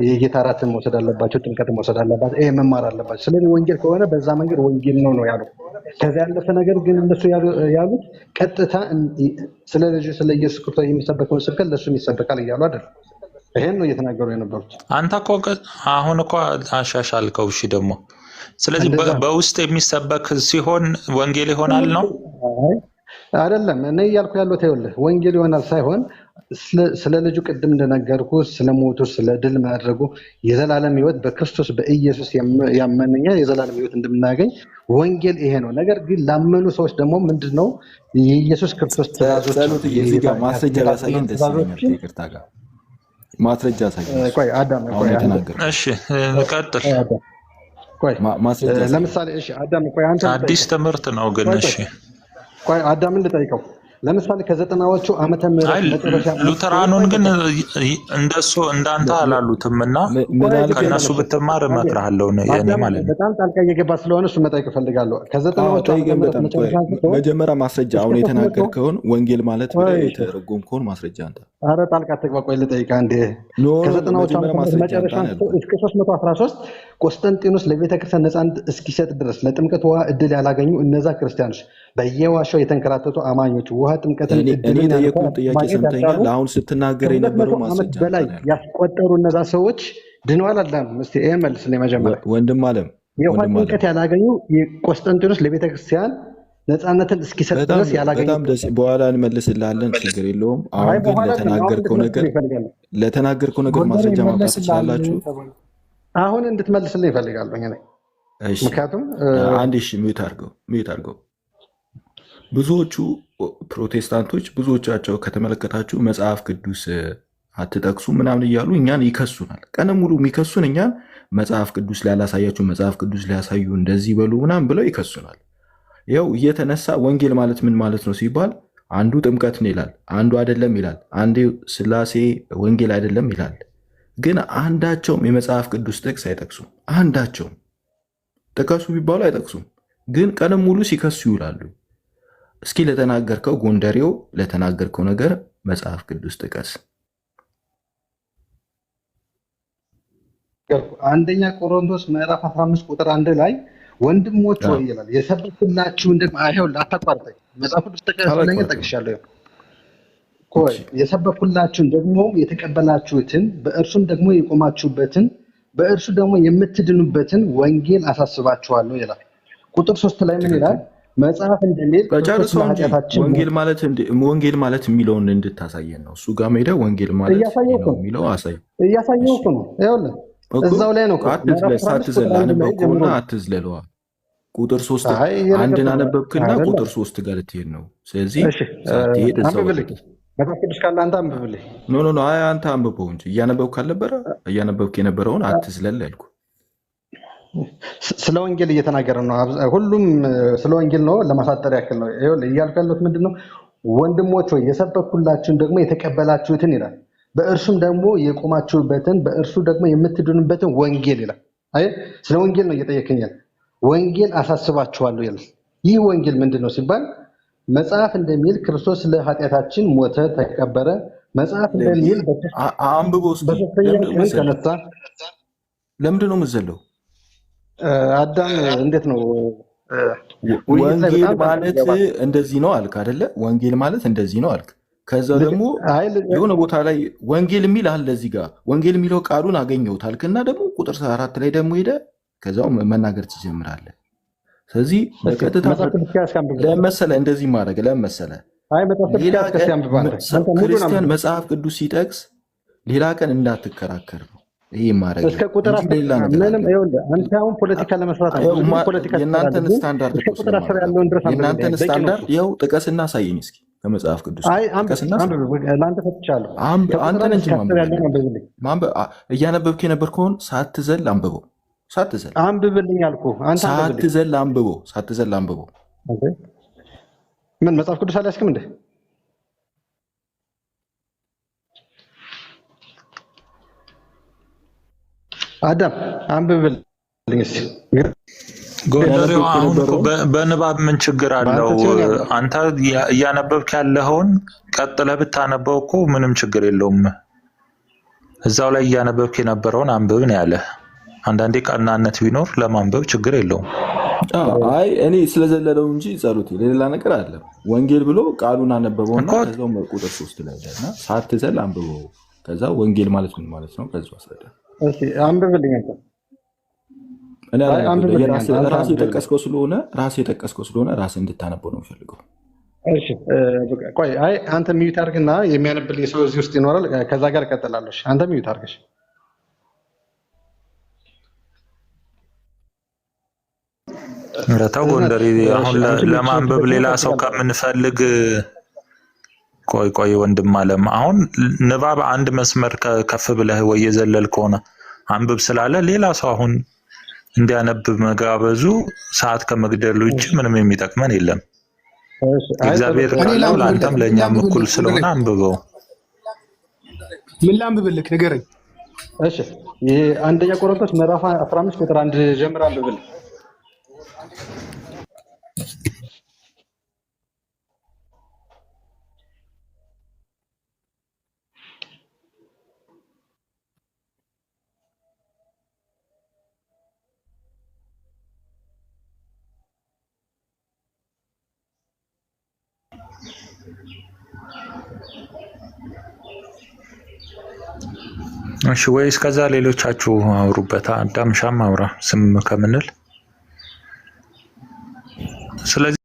የጌታ እራትን መውሰድ አለባቸው፣ ጥምቀትን መውሰድ አለባቸው፣ ይሄ መማር አለባቸው። ስለዚህ ወንጌል ከሆነ በዛ መንገድ ወንጌል ነው ያሉት። ከዛ ያለፈ ነገር ግን እነሱ ያሉት ቀጥታ ስለ ልጁ ስለ ኢየሱስ ክርስቶስ የሚሰበከውን ስብከት ለእሱም ይሰበካል እያሉ አይደለም። ይሄን ነው እየተናገሩ የነበሩት። አንተ እኮ አሁን እኮ አሻሻልከው። እሺ ደግሞ ስለዚህ በውስጥ የሚሰበክ ሲሆን ወንጌል ይሆናል ነው አይደለም? እኔ እያልኩ ያለሁት ይኸውልህ ወንጌል ይሆናል ሳይሆን ስለ ልጁ ቅድም እንደነገርኩ ስለ ሞቱ ስለ ድል ማድረጉ የዘላለም ሕይወት በክርስቶስ በኢየሱስ ያመነኛ የዘላለም ሕይወት እንደምናገኝ ወንጌል ይሄ ነው። ነገር ግን ላመኑ ሰዎች ደግሞ ምንድነው የኢየሱስ ክርስቶስ ተያዞች ማስረጃ ያሳየን ደስ ይላል። ይቅርታ ጋር ማስረጃ ያሳየን። ቆይ አዳም ቆይ እሺ ቀጥል። ቆይ ማስረጃ ለምሳሌ እሺ አዳም ቆይ አንተ አዲስ ትምህርት ነው ግን እሺ ቆይ አዳምን ልጠይቀው ለምሳሌ ከዘጠናዎቹ ዓመተ ምህረት መጨረሻ ሉተራኑን ግን እንደሱ እንዳንተ አላሉትምና ከነሱ ብትማር እመክርሃለሁ የኔ ማለት ነው። በጣም ጣልቃ እየገባ ስለሆነ እሱ መጠየቅ እፈልጋለሁ። ከዘጠናዎቹ መጀመሪያ ማስረጃ አሁን የተናገርከውን ወንጌል ማለት ብለህ የተረጎምከውን ማስረጃ አንተ ኧረ ጣልቃ አትግባ። ቆይ ልጠይቅህ አንዴ ከዘጠናዎቹ መጨረሻ እስከ 313 ቆስጠንጢኖስ ለቤተክርስቲያን ነፃነት እስኪሰጥ ድረስ ለጥምቀት ውሃ እድል ያላገኙ እነዛ ክርስቲያኖች በየዋሻው የተንከራተቱ አማኞች ውሃ ጥምቀትን እኔ የጠየቁን ጥያቄ ሰምተኛል። አሁን ስትናገር የነበረው ማስረጃ በላይ ያስቆጠሩ እነዛ ሰዎች ድነዋል አልዳኑም? እስቲ ይሄን መልስልኝ መጀመሪያ። ወንድም አለም የውሃ ጥምቀት ያላገኙ ቆስጠንጢኖስ ለቤተክርስቲያን ነፃነትን እስኪሰጥ ድረስ ያላገኙ በጣም ደስ በኋላ እንመልስልሃለን፣ ችግር የለውም። አሁን ግን ለተናገርከው ነገር ማስረጃ ማምጣት ትችላላችሁ። አሁን እንድትመልስልኝ ይፈልጋለሁ። ምክንያቱም አንድ ሚዩት አድርገው ብዙዎቹ ፕሮቴስታንቶች ብዙዎቻቸው ከተመለከታችሁ መጽሐፍ ቅዱስ አትጠቅሱ ምናምን እያሉ እኛን ይከሱናል። ቀንም ሙሉ የሚከሱን እኛን መጽሐፍ ቅዱስ ላላሳያችሁ፣ መጽሐፍ ቅዱስ ሊያሳዩ እንደዚህ በሉ ምናምን ብለው ይከሱናል። ያው እየተነሳ ወንጌል ማለት ምን ማለት ነው ሲባል አንዱ ጥምቀት ነው ይላል፣ አንዱ አይደለም ይላል፣ አንዱ ስላሴ ወንጌል አይደለም ይላል። ግን አንዳቸውም የመጽሐፍ ቅዱስ ጥቅስ አይጠቅሱም። አንዳቸውም ጥቀሱ ቢባሉ አይጠቅሱም። ግን ቀንም ሙሉ ሲከሱ ይውላሉ። እስኪ ለተናገርከው ጎንደሬው ለተናገርከው ነገር መጽሐፍ ቅዱስ ጥቀስ። አንደኛ ቆሮንቶስ ምዕራፍ 15 ቁጥር 1 ላይ ወንድሞች ሆይ ይላል የሰበኩላችሁን ደግሞ አይሁን አታቋርጠኝ። መጽሐፍ ቅዱስ ጥቀስ ለኛ ጠቅሻለሁ። ቆይ የሰበኩላችሁን ደግሞ የተቀበላችሁትን በእርሱም ደግሞ የቆማችሁበትን በእርሱ ደግሞ የምትድኑበትን ወንጌል አሳስባችኋለሁ ይላል። ቁጥር 3 ላይ ምን ይላል? መጽሐፍ እንደሚል ወንጌል ማለት የሚለውን እንድታሳየን ነው። እሱ ጋር ሄደህ ወንጌል ማለት ነው የሚለው አሳይ። እያሳየው እኮ ነው። ይኸውልህ እዛው ላይ ነው። ሳትዘል አንበብ ከሆነ አትዝለለዋ። ቁጥር 3 አንድን አነበብክና ቁጥር 3 ጋር ልትሄድ ነው። ስለዚህ ሳትሄድ እዛው መጽሐፍ ቅዱስ ካለ አንተ አንብብልኝ። ኖ አንተ አንብበው እንጂ እያነበብክ የነበረውን አትዝለል ያልኩህ። ስለ ወንጌል እየተናገረ ነው። ሁሉም ስለ ወንጌል ነው። ለማሳጠር ያክል ነው እያልኩ ያለሁት። ምንድነው? ወንድሞች ሆይ የሰበኩላችሁን ደግሞ የተቀበላችሁትን ይላል፣ በእርሱም ደግሞ የቆማችሁበትን በእርሱ ደግሞ የምትድኑበትን ወንጌል ይላል። አይ ስለ ወንጌል ነው እየጠየቀኛል። ወንጌል አሳስባችኋለሁ ይላል። ይህ ወንጌል ምንድን ነው ሲባል መጽሐፍ እንደሚል ክርስቶስ ስለ ኃጢአታችን ሞተ፣ ተቀበረ። መጽሐፍ እንደሚል በሦስተኛው ቀን ተነሳ። ለምንድን ነው የምትዘለው? አዳም እንዴት ነው? ወንጌል ማለት እንደዚህ ነው አልክ አይደለ? ወንጌል ማለት እንደዚህ ነው አልክ። ከዛ ደግሞ የሆነ ቦታ ላይ ወንጌል የሚል አለ። እዚህ ጋር ወንጌል የሚለው ቃሉን አገኘሁት አልክና ደግሞ ቁጥር 4 ላይ ደግሞ ሄደ ከዛው መናገር ትጀምራለህ። ስለዚህ በቀጥታ ለመሰለ እንደዚህ ማድረግ ለመሰለ ክርስቲያን መጽሐፍ ቅዱስ ሲጠቅስ ሌላ ቀን እንዳትከራከር ነው ይሄ ማድረግ። እስከ ቁጥር ምንም ይኸውልህ፣ አንተ አሁን ፖለቲካ ለመስራት የእናንተን ስታንዳርድ የእናንተን ስታንዳርድ ይኸው ጥቀስና አሳየኝ እስኪ ከመጽሐፍ ቅዱስ ጥቀስና ለአንተ ሰጥቻለሁ። አንተን እንጂ እያነበብክ የነበር ከሆን ሳትዘል አንብበው። ሳትዘል አንብብልኝ አልኩህ። ሳትዘል አንብበው። ምን መጽሐፍ ቅዱስ አልያዝክም እንዴ? አዳም አንብብልኝ እስኪ። ጎንደሬው አሁን በንባብ ምን ችግር አለው? አንተ እያነበብክ ያለኸውን ቀጥለህ ብታነበው እኮ ምንም ችግር የለውም። እዛው ላይ እያነበብክ የነበረውን አንብብ ነው ያለህ። አንዳንዴ ቀናነት ቢኖር ለማንበብ ችግር የለውም። አይ እኔ ስለዘለለው እንጂ ጸሎቴ ለሌላ ነገር አይደለም። ወንጌል ብሎ ቃሉን አነበበውና ከዛው ቁጥር 3 ላይ እና ሳትዘል አንብበው። ከዛ ወንጌል ማለት ምን ማለት ነው? ከዛው አስረዳ። እሺ አንብብልኝ አንተ። ራሴ የጠቀስከው ስለሆነ ራሴ እንድታነበው ነው የምፈልገው። እሺ ቆይ፣ አይ አንተ ሚዩት አድርግና የሚያነብልኝ ሰው እዚህ ውስጥ ይኖራል። ከዛ ጋር እቀጥላለሁ። አንተ ሚዩት አድርገሽ ረታው ጎንደሬ አሁን ለማንበብ ሌላ ሰው ከምንፈልግ ቆይ ወንድም አለም አሁን ንባብ አንድ መስመር ከፍ ብለህ ወይ የዘለል ከሆነ አንብብ ስላለ ሌላ ሰው አሁን እንዲያነብ መጋበዙ ሰዓት ከመግደል ውጭ ምንም የሚጠቅመን የለም። እግዚአብሔር ቃል ለአንተም ለእኛም እኩል ስለሆነ አንብበው። ምን ላንብብልህ ንገረኝ። እሺ ይሄ አንደኛ ቆሮንቶስ ምዕራፍ 15 ቁጥር 1 ጀምር አንብብልህ። እሺ ወይስ ከዛ ሌሎቻችሁ አውሩበት። አዳም ሻም አውራ ስም ከምንል ስለዚህ